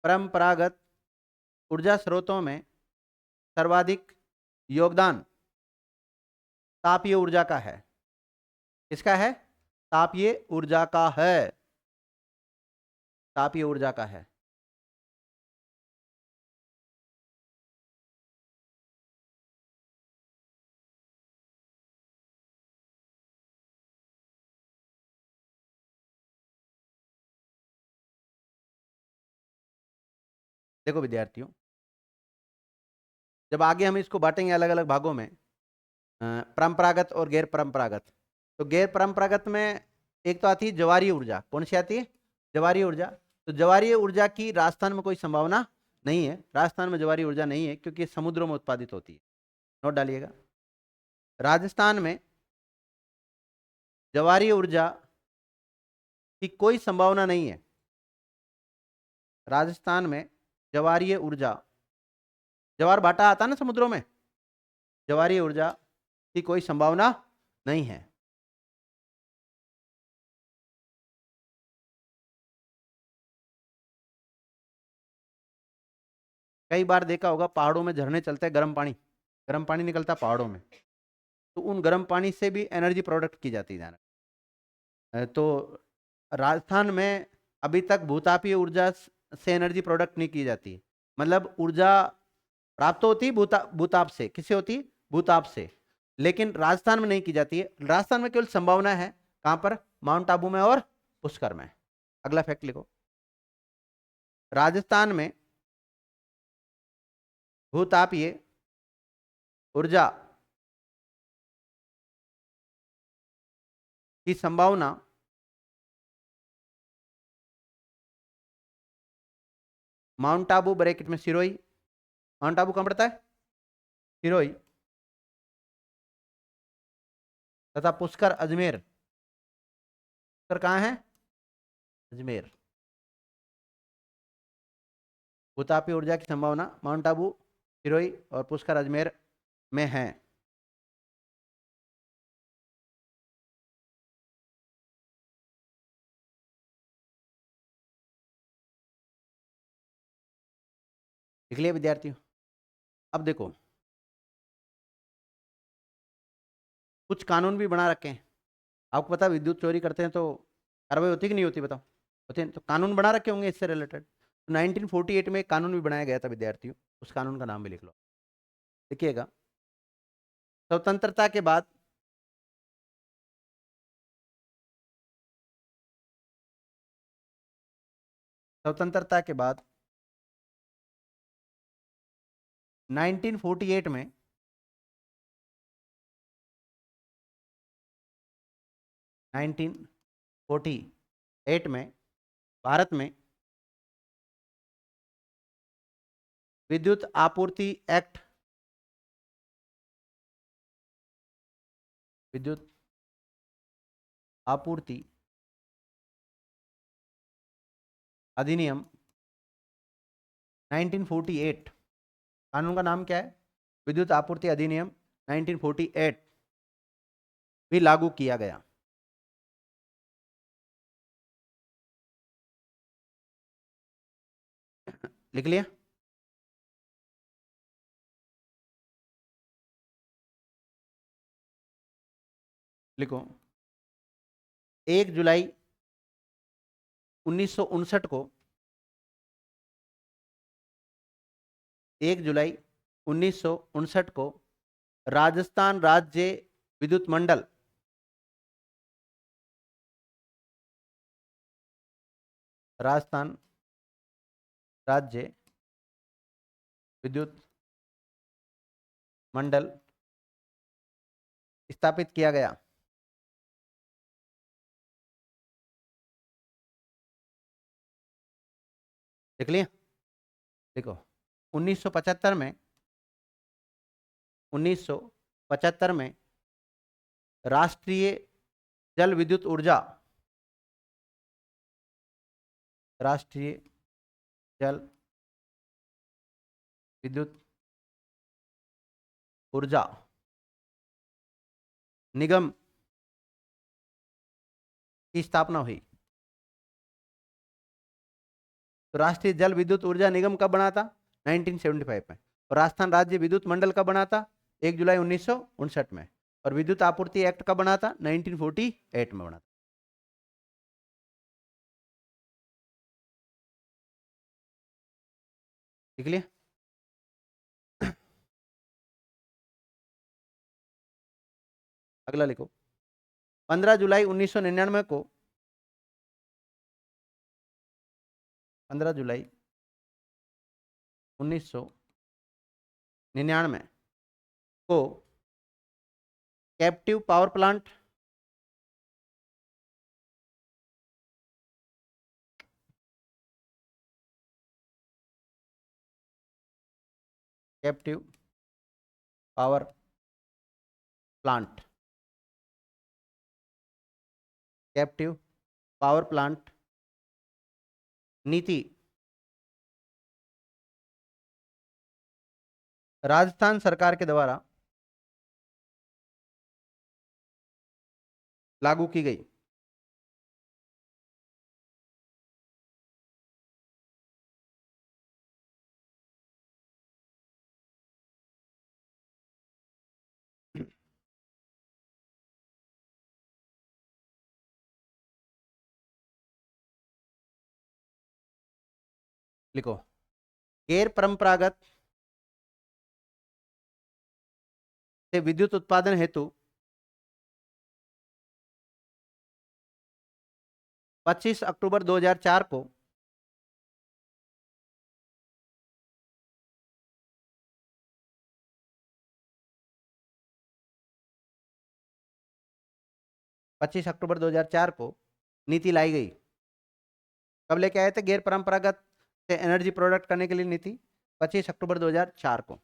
Speaker 1: परंपरागत ऊर्जा स्रोतों में सर्वाधिक योगदान तापीय ऊर्जा का है। किसका है? तापीय ऊर्जा का है। तापीय ऊर्जा का है। देखो विद्यार्थियों, जब आगे हम इसको बांटेंगे अलग अलग भागों में, परंपरागत और गैर परंपरागत, तो गैर परंपरागत में एक तो आती है ज्वारीय ऊर्जा। कौन सी आती है? ज्वारीय ऊर्जा। तो ज्वारीय ऊर्जा की राजस्थान में कोई संभावना नहीं है। राजस्थान में ज्वारीय ऊर्जा नहीं है क्योंकि समुद्रों में उत्पादित होती है। नोट डालिएगा, राजस्थान में ज्वारीय ऊर्जा की कोई संभावना नहीं है। राजस्थान में ज्वारीय ऊर्जा, ज्वार भाटा आता ना समुद्रों में, ज्वारीय ऊर्जा की कोई संभावना नहीं है। कई बार देखा होगा पहाड़ों में झरने चलते हैं, गर्म पानी निकलता है पहाड़ों में, तो उन गर्म पानी से भी एनर्जी प्रोडक्ट की जाती है। तो राजस्थान में अभी तक भूतापीय ऊर्जा से एनर्जी प्रोडक्ट नहीं की जाती। मतलब ऊर्जा प्राप्त होती है भूताप से। किससे होती है? भूताप से। लेकिन राजस्थान में नहीं की जाती है। राजस्थान में केवल संभावना है। कहां पर? माउंट आबू में और पुष्कर में। अगला फैक्ट लिखो, राजस्थान में भूतापीय ऊर्जा की संभावना माउंट आबू ब्रैकेट में सिरोही, माउंट आबू कहां पड़ता है? सिरोही, तथा पुष्कर अजमेर। पुष्कर कहां है? अजमेर। भूतापीय ऊर्जा की संभावना माउंट आबू, सिरोही और पुष्कर अजमेर में है। लिख लिया विद्यार्थियों? अब देखो, कुछ कानून भी बना रखे हैं। आपको पता विद्युत चोरी करते हैं तो कार्रवाई होती कि नहीं होती? बताओ। होती है। तो कानून बना रखे होंगे इससे रिलेटेड। तो 1948 में एक कानून भी बनाया गया था विद्यार्थियों, उस कानून का नाम भी लिख लो। देखिएगा, स्वतंत्रता के बाद स्वतंत्रता के बाद 1948 में 1948 में भारत में विद्युत आपूर्ति एक्ट, विद्युत आपूर्ति अधिनियम 1948, कानून का नाम क्या है? विद्युत आपूर्ति अधिनियम 1948 भी लागू किया गया। लिख लिया? लिखो, 1 जुलाई 1959 को, 1 जुलाई 1959 को राजस्थान राज्य विद्युत मंडल, राजस्थान राज्य विद्युत मंडल स्थापित किया गया। देख लिया? देखो, 1975 में 1975 में राष्ट्रीय जल विद्युत ऊर्जा, राष्ट्रीय जल विद्युत ऊर्जा निगम की स्थापना हुई? तो राष्ट्रीय जल विद्युत ऊर्जा निगम कब बना था? 1975 में। और राजस्थान राज्य विद्युत मंडल कब बना था? 1 जुलाई 1959 में। और विद्युत आपूर्ति एक्ट कब बना था? 1948 में बना था। लिख लिया? अगला लिखो। 15 जुलाई 1999 को 15 जुलाई 1999 को captive power plant captive power plant captive power plant नीति राजस्थान सरकार के द्वारा लागू की गई। लिखो। गैर परंपरागत से विद्युत उत्पादन हेतु 25 अक्टूबर 2004 को 25 अक्टूबर 2004 को नीति लाई गई। कब लेके आए थे गैर परंपरागत से एनर्जी प्रोडक्ट करने के लिए नीति? 25 अक्टूबर 2004 को।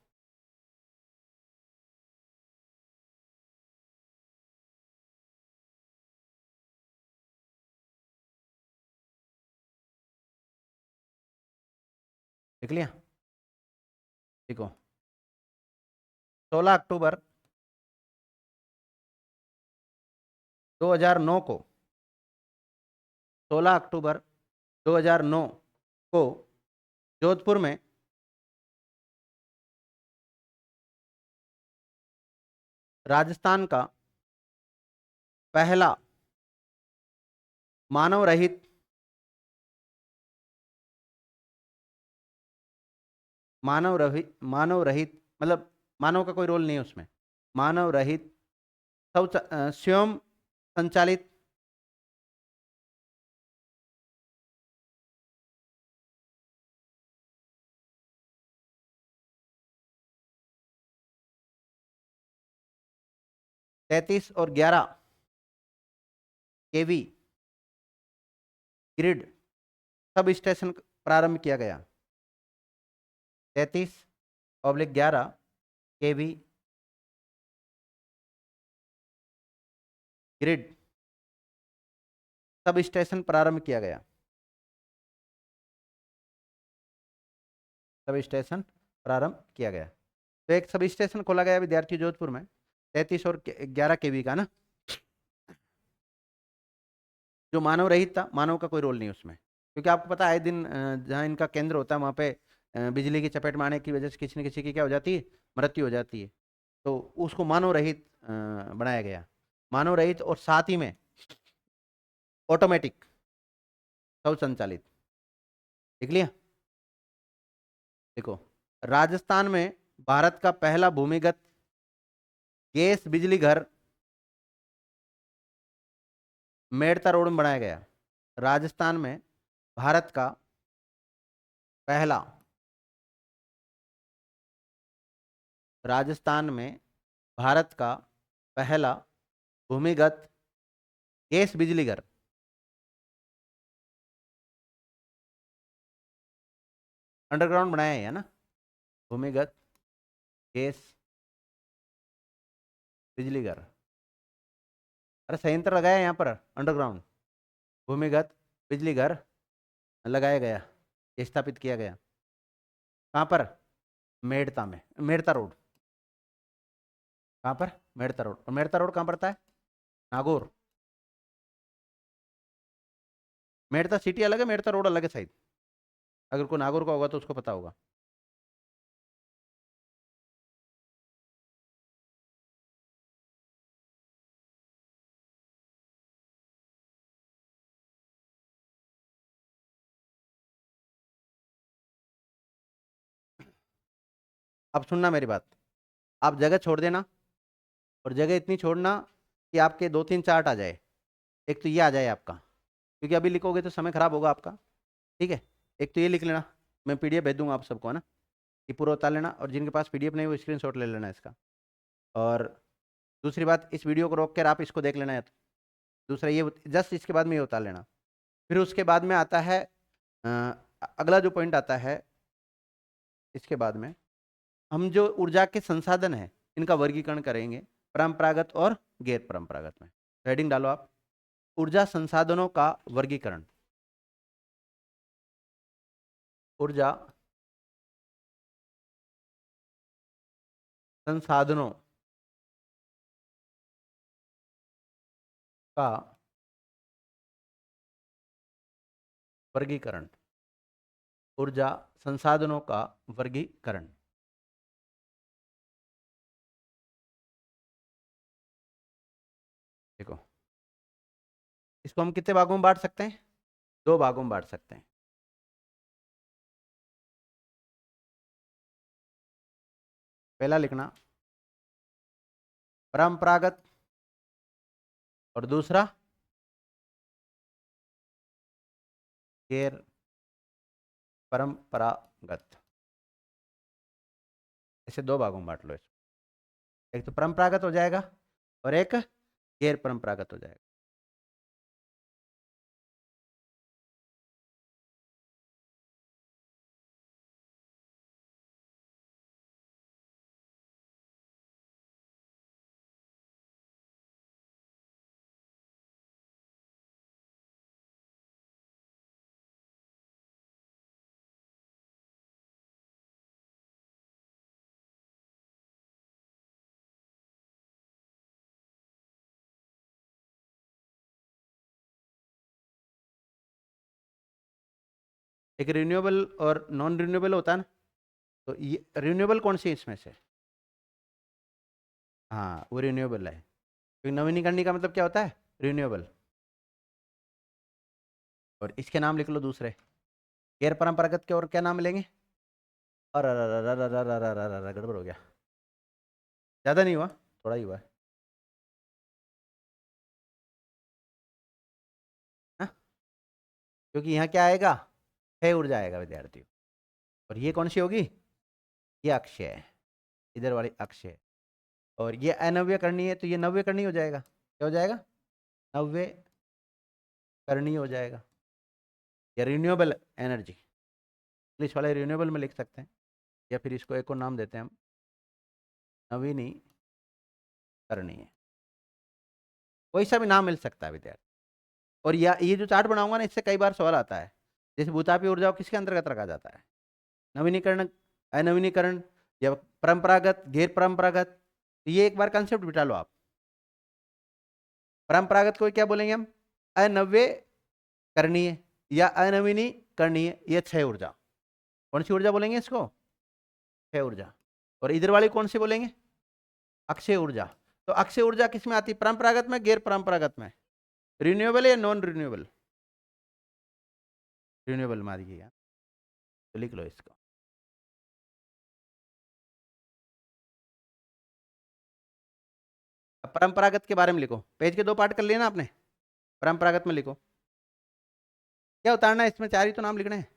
Speaker 1: लिख लिया? देखो, 16 अक्टूबर 2009 को 16 अक्टूबर 2009 को जोधपुर में राजस्थान का पहला मानव रहित मतलब मानव का कोई रोल नहीं है उसमें, मानव रहित स्वयं संचालित तैतीस और 11 केवी ग्रिड सब स्टेशन प्रारंभ किया गया। 33/11 केवी ग्रिड सब स्टेशन प्रारंभ किया गया। सब स्टेशन प्रारंभ किया गया। तो एक सब स्टेशन खोला गया विद्यार्थी जोधपुर में 33 और 11 केवी का ना, जो मानव रहित था, मानव का कोई रोल नहीं उसमें, क्योंकि आपको पता है आए दिन जहाँ इनका केंद्र होता है वहाँ पे बिजली की चपेट में आने की वजह से किसी न किसी की क्या हो जाती है, मृत्यु हो जाती है। तो उसको मानव रहित बनाया गया, मानव रहित और साथ ही में ऑटोमेटिक सब संचालित। देख लिया? देखो, राजस्थान में भारत का पहला भूमिगत गैस बिजली घर मेड़ता रोड में बनाया गया। राजस्थान में भारत का पहला राजस्थान में भारत का पहला भूमिगत गैस बिजली घर अंडरग्राउंड बनाया है ना, भूमिगत गैस बिजली घर। अरे संयंत्र लगाया यहाँ पर अंडरग्राउंड भूमिगत बिजली घर लगाया गया, स्थापित किया गया। कहाँ पर? मेड़ता में, मेड़ता रोड। कहाँ पर? मेड़ता रोड। और मेड़ता रोड कहाँ पड़ता है? नागौर। मेड़ता सिटी अलग है, मेड़ता रोड अलग है शायद। अगर कोई नागौर का होगा तो उसको पता होगा। अब सुनना मेरी बात। आप जगह छोड़ देना, और जगह इतनी छोड़ना कि आपके 2 3 चार्ट आ जाए। एक तो ये आ जाए आपका, क्योंकि अभी लिखोगे तो समय खराब होगा आपका। ठीक है, एक तो ये लिख लेना, मैं पीडीएफ भेज दूंगा आप सबको, है ना। ये पूरा उतार लेना, और जिनके पास पीडीएफ नहीं वो स्क्रीनशॉट ले लेना इसका। और दूसरी बात, इस वीडियो को रोक कर आप इसको देख लेना है। तो दूसरा ये, जस्ट इसके बाद में ये उतार लेना। फिर उसके बाद में आता है अ, अगला जो पॉइंट आता है, इसके बाद में हम जो ऊर्जा के संसाधन हैं इनका वर्गीकरण करेंगे, परंपरागत और गैर परंपरागत में। हेडिंग डालो आप, ऊर्जा संसाधनों का वर्गीकरण। ऊर्जा संसाधनों का वर्गीकरण। ऊर्जा संसाधनों का वर्गीकरण। देखो, इसको हम कितने भागों में बांट सकते हैं? 2 भागों में बांट सकते हैं। पहला लिखना परंपरागत, और दूसरा गैर परंपरागत। ऐसे 2 भागों में बांट लो इसको। एक तो परंपरागत हो जाएगा और एक गैर परंपरागत हो जाएगा। एक रिन्यूएबल और नॉन रिन्यूएबल होता है ना, तो ये रिन्यूएबल कौन सी है इसमें से? हाँ, वो रिन्यूएबल है, क्योंकि नवीनीकरणीय का मतलब क्या होता है? रिन्यूएबल। और इसके नाम लिख लो दूसरे। गैर परंपरागत के और क्या नाम लेंगे? और गड़बड़ हो गया, ज्यादा नहीं हुआ, थोड़ा ही हुआ है। हाँ? क्योंकि यहाँ क्या आएगा? है ऊर्जा आएगा विद्यार्थियों। और ये कौन सी होगी? ये अक्षय है, इधर वाली अक्षय। और ये अनव्य करनी है, तो ये नव्य करनी हो जाएगा। क्या हो जाएगा? नव्य करनी हो जाएगा, या रिन्यूएबल एनर्जी। इंग्लिश वाले रिन्यूएबल में लिख सकते हैं, या फिर इसको एक और नाम देते हैं हम, नवीनीकरणीय। कोई सा भी नाम मिल सकता है विद्यार्थी। और या ये जो चार्ट बनाऊंगा ना, इससे कई बार सवाल आता है। जैसे भूतापी ऊर्जा को किसके अंतर्गत रखा जाता है? नवीनीकरण, अनवीनीकरण, या परंपरागत, गैर परंपरागत। तो ये एक बार कंसेप्ट बिठा लो आप। परंपरागत को क्या बोलेंगे हम? अनव्य करणीय या अनवीनीकरणीय, ये क्षय ऊर्जा। कौन सी ऊर्जा बोलेंगे इसको? क्षय ऊर्जा। और इधर वाली कौन सी बोलेंगे? अक्षय ऊर्जा। तो अक्षय ऊर्जा किस में आती है? परंपरागत में, गैर परंपरागत में? रिन्यूएबल या नॉन रिन्यूएबल? रिन्यूएबल मान लीजिएगा, तो लिख लो इसको। अब परंपरागत के बारे में लिखो, पेज के 2 पार्ट कर लिए ना आपने। परंपरागत में लिखो, क्या उतारना है इसमें? 4 ही तो नाम लिखने हैं।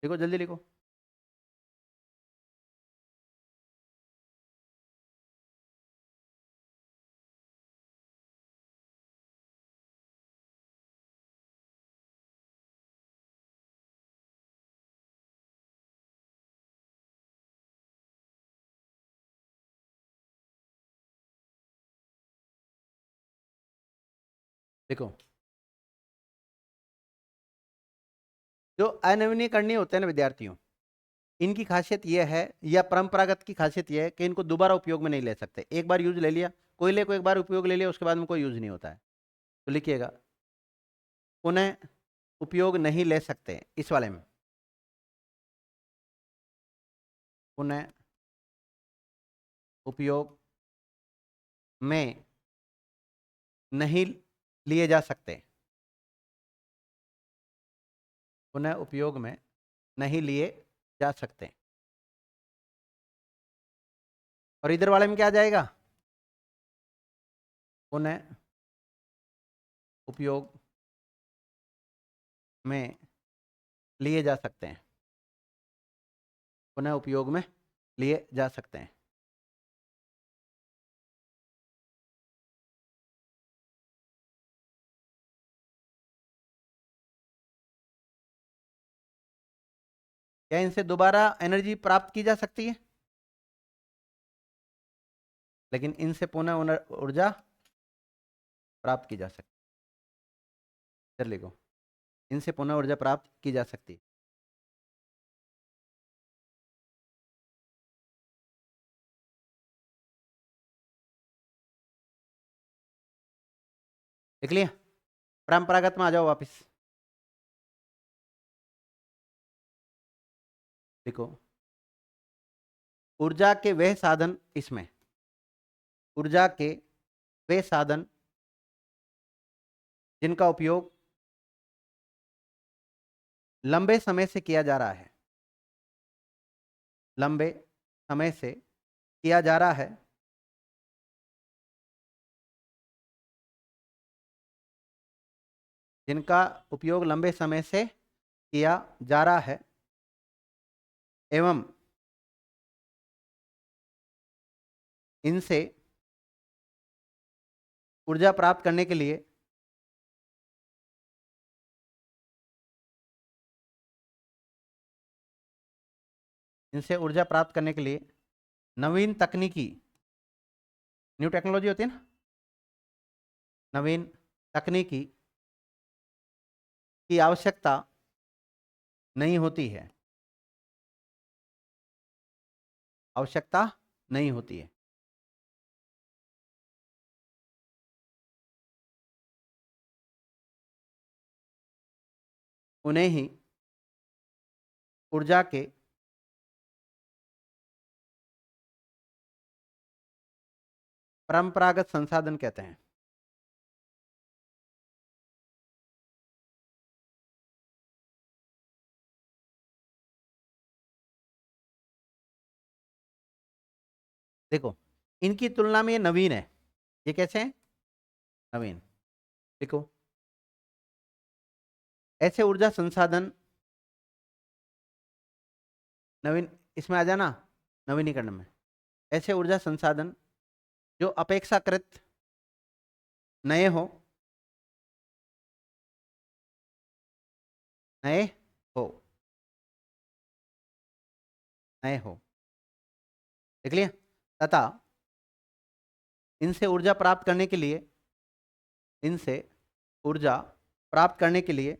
Speaker 1: लिखो, जल्दी लिखो। देखो, जो अनवीनीकरणीय होते हैं ना विद्यार्थियों, इनकी खासियत यह है, या परंपरागत की खासियत यह है कि इनको दोबारा उपयोग में नहीं ले सकते। एक बार यूज ले लिया, कोयले को एक बार उपयोग ले लिया, उसके बाद में कोई यूज नहीं होता है। तो लिखिएगा, पुनः उपयोग नहीं ले सकते इस वाले में, पुनः उपयोग में नहीं लिए जा सकते, पुनः उपयोग में नहीं लिए जा सकते। और इधर वाले में क्या आ जाएगा, पुनः उपयोग में लिए जा सकते हैं, पुनः उपयोग में लिए जा सकते हैं। क्या इनसे दोबारा एनर्जी प्राप्त की जा सकती है? लेकिन इनसे पुनः ऊर्जा प्राप्त की जा सकती है। लिखो, इनसे पुनः ऊर्जा प्राप्त की जा सकती है। देख लिया? परंपरागत में आ जाओ वापिस। देखो, ऊर्जा के वह साधन, इसमें ऊर्जा के वे साधन जिनका उपयोग लंबे समय से किया जा रहा है, लंबे समय से किया जा रहा है, जिनका उपयोग लंबे समय से किया जा रहा है, एवं इनसे ऊर्जा प्राप्त करने के लिए नवीन तकनीकी, न्यू टेक्नोलॉजी होती है ना, नवीन तकनीकी की आवश्यकता नहीं होती है, आवश्यकता नहीं होती है। उन्हें ही ऊर्जा के परंपरागत संसाधन कहते हैं। देखो, इनकी तुलना में ये नवीन है। ये कैसे हैं? नवीन। देखो, ऐसे ऊर्जा संसाधन, नवीन, इसमें आ जाना नवीनीकरण में, ऐसे ऊर्जा संसाधन जो अपेक्षाकृत नए हो, नए हो, नए हो, देख लिया? तथा इनसे ऊर्जा प्राप्त करने के लिए, इनसे ऊर्जा प्राप्त करने के लिए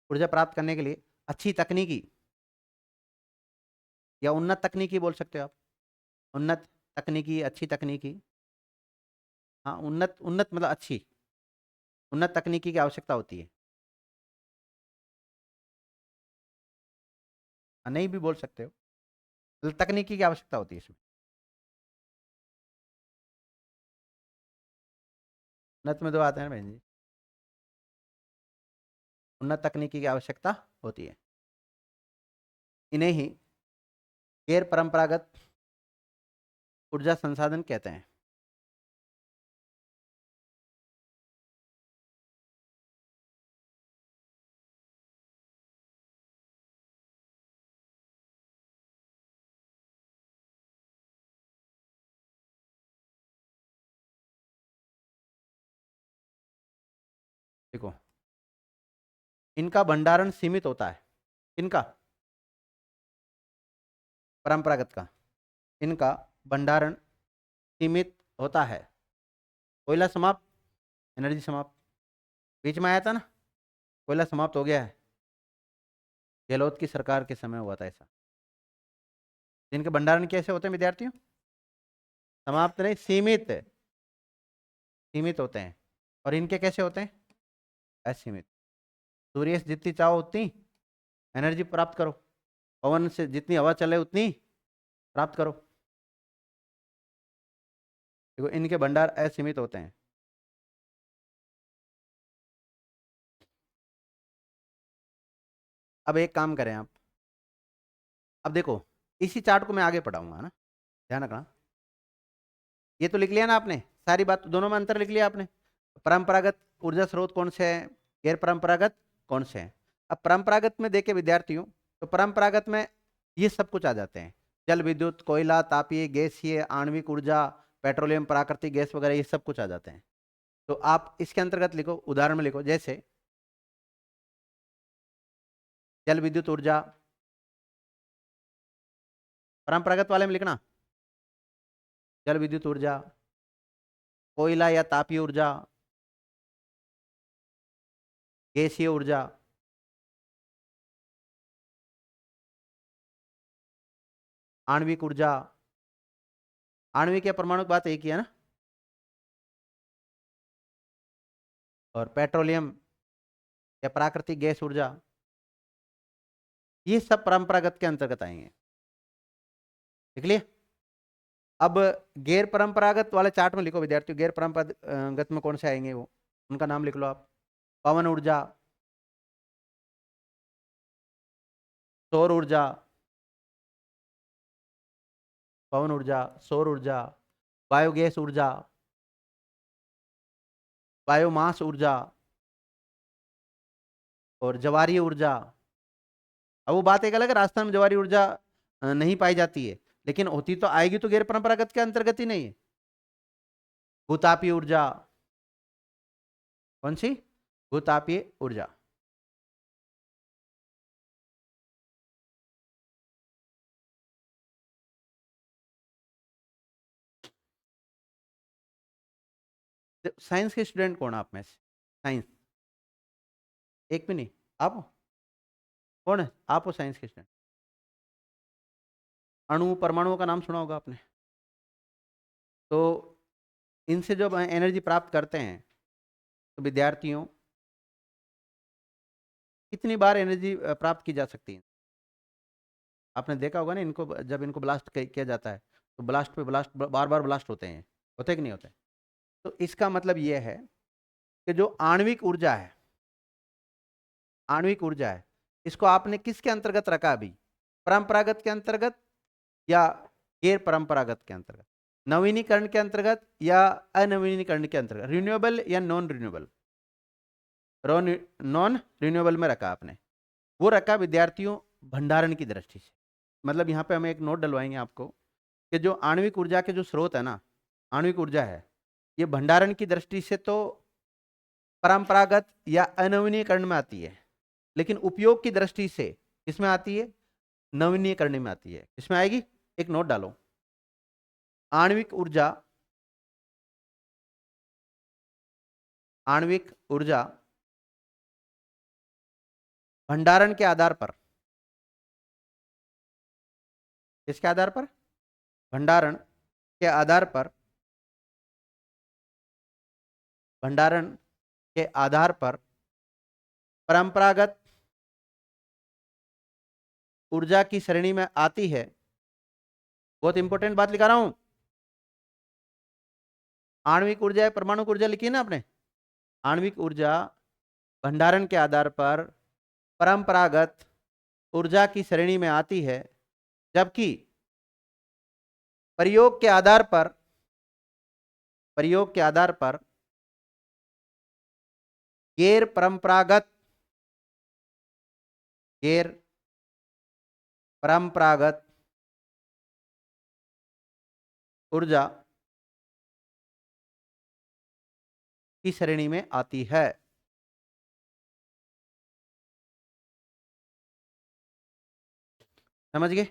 Speaker 1: ऊर्जा प्राप्त करने के लिए अच्छी तकनीकी या उन्नत तकनीकी बोल सकते हो आप, उन्नत तकनीकी, अच्छी तकनीकी, हाँ, उन्नत, उन्नत मतलब अच्छी, उन्नत तकनीकी की आवश्यकता होती है। हाँ, नहीं भी बोल सकते हो, मतलब तकनीकी की आवश्यकता होती है इसमें। उन्नत में दो आते हैं बहन जी, उन्नत तकनीकी की आवश्यकता होती है। इन्हें ही गैर परंपरागत ऊर्जा संसाधन कहते हैं। देखो, इनका भंडारण सीमित होता है, इनका परंपरागत का, इनका भंडारण सीमित होता है। कोयला समाप्त, एनर्जी समाप्त, बीच में आया था ना, कोयला समाप्त हो गया है। गहलोत की सरकार के समय हुआ था ऐसा। जिनके भंडारण कैसे होते हैं विद्यार्थियों? समाप्त नहीं, सीमित, सीमित होते हैं। और इनके कैसे होते हैं? असीमित। सूर्य से जितनी चाहो उतनी एनर्जी प्राप्त करो, पवन से जितनी हवा चले उतनी प्राप्त करो। देखो इनके भंडार असीमित होते हैं। अब एक काम करें आप, अब देखो इसी चार्ट को मैं आगे पढ़ाऊंगा ना, ध्यान रखना। ये तो लिख लिया ना आपने, सारी बात दोनों में अंतर लिख लिया आपने। परंपरागत ऊर्जा स्रोत कौन से हैं, गैर परंपरागत कौन से हैं। अब परंपरागत में देखे विद्यार्थियों, तो परंपरागत में ये सब कुछ आ जाते हैं, जल विद्युत, कोयला, तापीय, गैसीय, आणविक ऊर्जा, पेट्रोलियम, प्राकृतिक गैस वगैरह, ये सब कुछ आ जाते हैं। तो आप इसके अंतर्गत लिखो, उदाहरण में लिखो, जैसे जल विद्युत ऊर्जा, परंपरागत वाले में लिखना जल विद्युत ऊर्जा, कोयला या तापीय ऊर्जा, गैसीय ऊर्जा, आणविक ऊर्जा, आणविक या परमाणु बात एक ही है ना, और पेट्रोलियम या प्राकृतिक गैस ऊर्जा, ये सब परंपरागत के अंतर्गत आएंगे। देख लिया। अब गैर परंपरागत वाले चार्ट में लिखो विद्यार्थियों, गैर परंपरागत में कौन से आएंगे वो, उनका नाम लिख लो आप। पवन ऊर्जा, सौर ऊर्जा, पवन ऊर्जा, सौर ऊर्जा, बायोगैस ऊर्जा, बायोमास ऊर्जा, और ज्वारीय ऊर्जा। अब वो बात एक अलग है, राजस्थान में ज्वारीय ऊर्जा नहीं पाई जाती है, लेकिन होती तो आएगी, तो गैर परंपरागत के अंतर्गत ही नहीं है। भूतापीय ऊर्जा, कौन सी? भूतापीय ऊर्जा। साइंस के स्टूडेंट कौन आप में से? साइंस, एक भी नहीं? आप हो? कौन है आप? हो साइंस के स्टूडेंट? अणु परमाणुओं का नाम सुना होगा आपने। तो इनसे जब एनर्जी प्राप्त करते हैं, तो विद्यार्थियों कितनी बार एनर्जी प्राप्त की जा सकती है? आपने देखा होगा ना, इनको जब इनको ब्लास्ट किया जाता है, तो ब्लास्ट पे ब्लास्ट, बार बार ब्लास्ट होते कि नहीं होते? तो इसका मतलब यह है कि जो आणविक ऊर्जा है, आणविक ऊर्जा है, इसको आपने किसके अंतर्गत रखा अभी? परंपरागत के अंतर्गत या गैर परंपरागत के अंतर्गत? नवीनीकरण के अंतर्गत या अनवीनीकरण के अंतर्गत? रिन्यूएबल या नॉन रिन्यूएबल? नॉन रिन्यूएबल में रखा आपने। वो रखा विद्यार्थियों भंडारण की दृष्टि से। मतलब यहाँ पे हम एक नोट डलवाएंगे आपको कि जो आणविक ऊर्जा के जो स्रोत है ना, आणविक ऊर्जा है, ये भंडारण की दृष्टि से तो परंपरागत या अनवीनीकरण में आती है, लेकिन उपयोग की दृष्टि से किसमें आती है? नवीनीकरण में आती है। इसमें आएगी, एक नोट डालो, आणविक ऊर्जा, आणविक ऊर्जा भंडारण के आधार पर, किसके आधार पर? भंडारण के आधार पर, भंडारण के आधार पर परंपरागत ऊर्जा की श्रेणी में आती है। बहुत इंपॉर्टेंट बात लिखा रहा हूं, आणविक ऊर्जा, परमाणु ऊर्जा लिखी है ना आपने, आणविक ऊर्जा भंडारण के आधार पर परंपरागत ऊर्जा की श्रेणी में आती है, जबकि प्रयोग के आधार पर, प्रयोग के आधार पर गैर परंपरागत, गैर परंपरागत ऊर्जा की श्रेणी में आती है। समझ गए?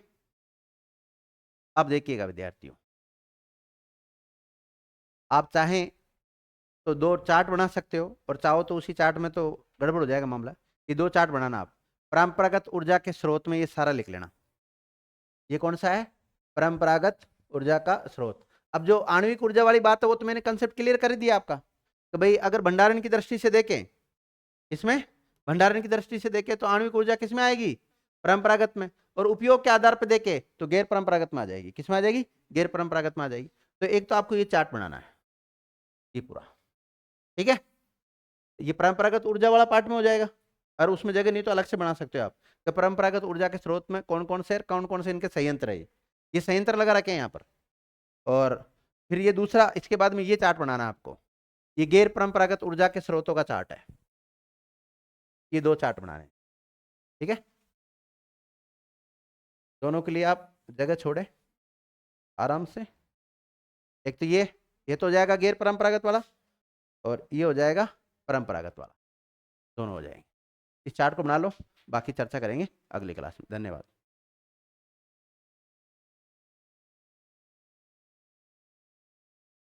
Speaker 1: अब देखिएगा विद्यार्थियों, आप चाहें तो 2 चार्ट बना सकते हो, और चाहो तो उसी चार्ट में तो गड़बड़ हो जाएगा मामला। ये 2 चार्ट बनाना आप। परंपरागत ऊर्जा के स्रोत में ये सारा लिख लेना। ये कौन सा है? परंपरागत ऊर्जा का स्रोत। अब जो आणविक ऊर्जा वाली बात है वो तो मैंने कंसेप्ट क्लियर कर दिया आपका। तो भाई अगर भंडारण की दृष्टि से देखें, इसमें भंडारण की दृष्टि से देखें तो आणविक ऊर्जा किस में आएगी? परंपरागत में। और उपयोग के आधार पर देखें तो गैर परंपरागत में आ जाएगी। किस में आ जाएगी? गैर परंपरागत में आ जाएगी। तो एक तो आपको ये चार्ट बनाना है, ये पूरा, ठीक है। ये परंपरागत ऊर्जा वाला पार्ट में हो जाएगा, और उसमें जगह नहीं तो अलग से बना सकते हो आप। तो परंपरागत ऊर्जा के स्रोत में कौन कौन से इनके संयंत्र है, ये संयंत्र लगा रखे हैं यहाँ पर। और फिर ये दूसरा, इसके बाद में ये चार्ट बनाना है आपको, ये गैर परंपरागत ऊर्जा के स्रोतों का चार्ट है। ये 2 चार्ट बनाने, ठीक है। दोनों के लिए आप जगह छोड़े आराम से। एक तो ये तो हो जाएगा गैर परंपरागत वाला, और ये हो जाएगा परंपरागत वाला, दोनों हो जाएंगे। इस चार्ट को बना लो, बाकी चर्चा करेंगे अगली क्लास में। धन्यवाद।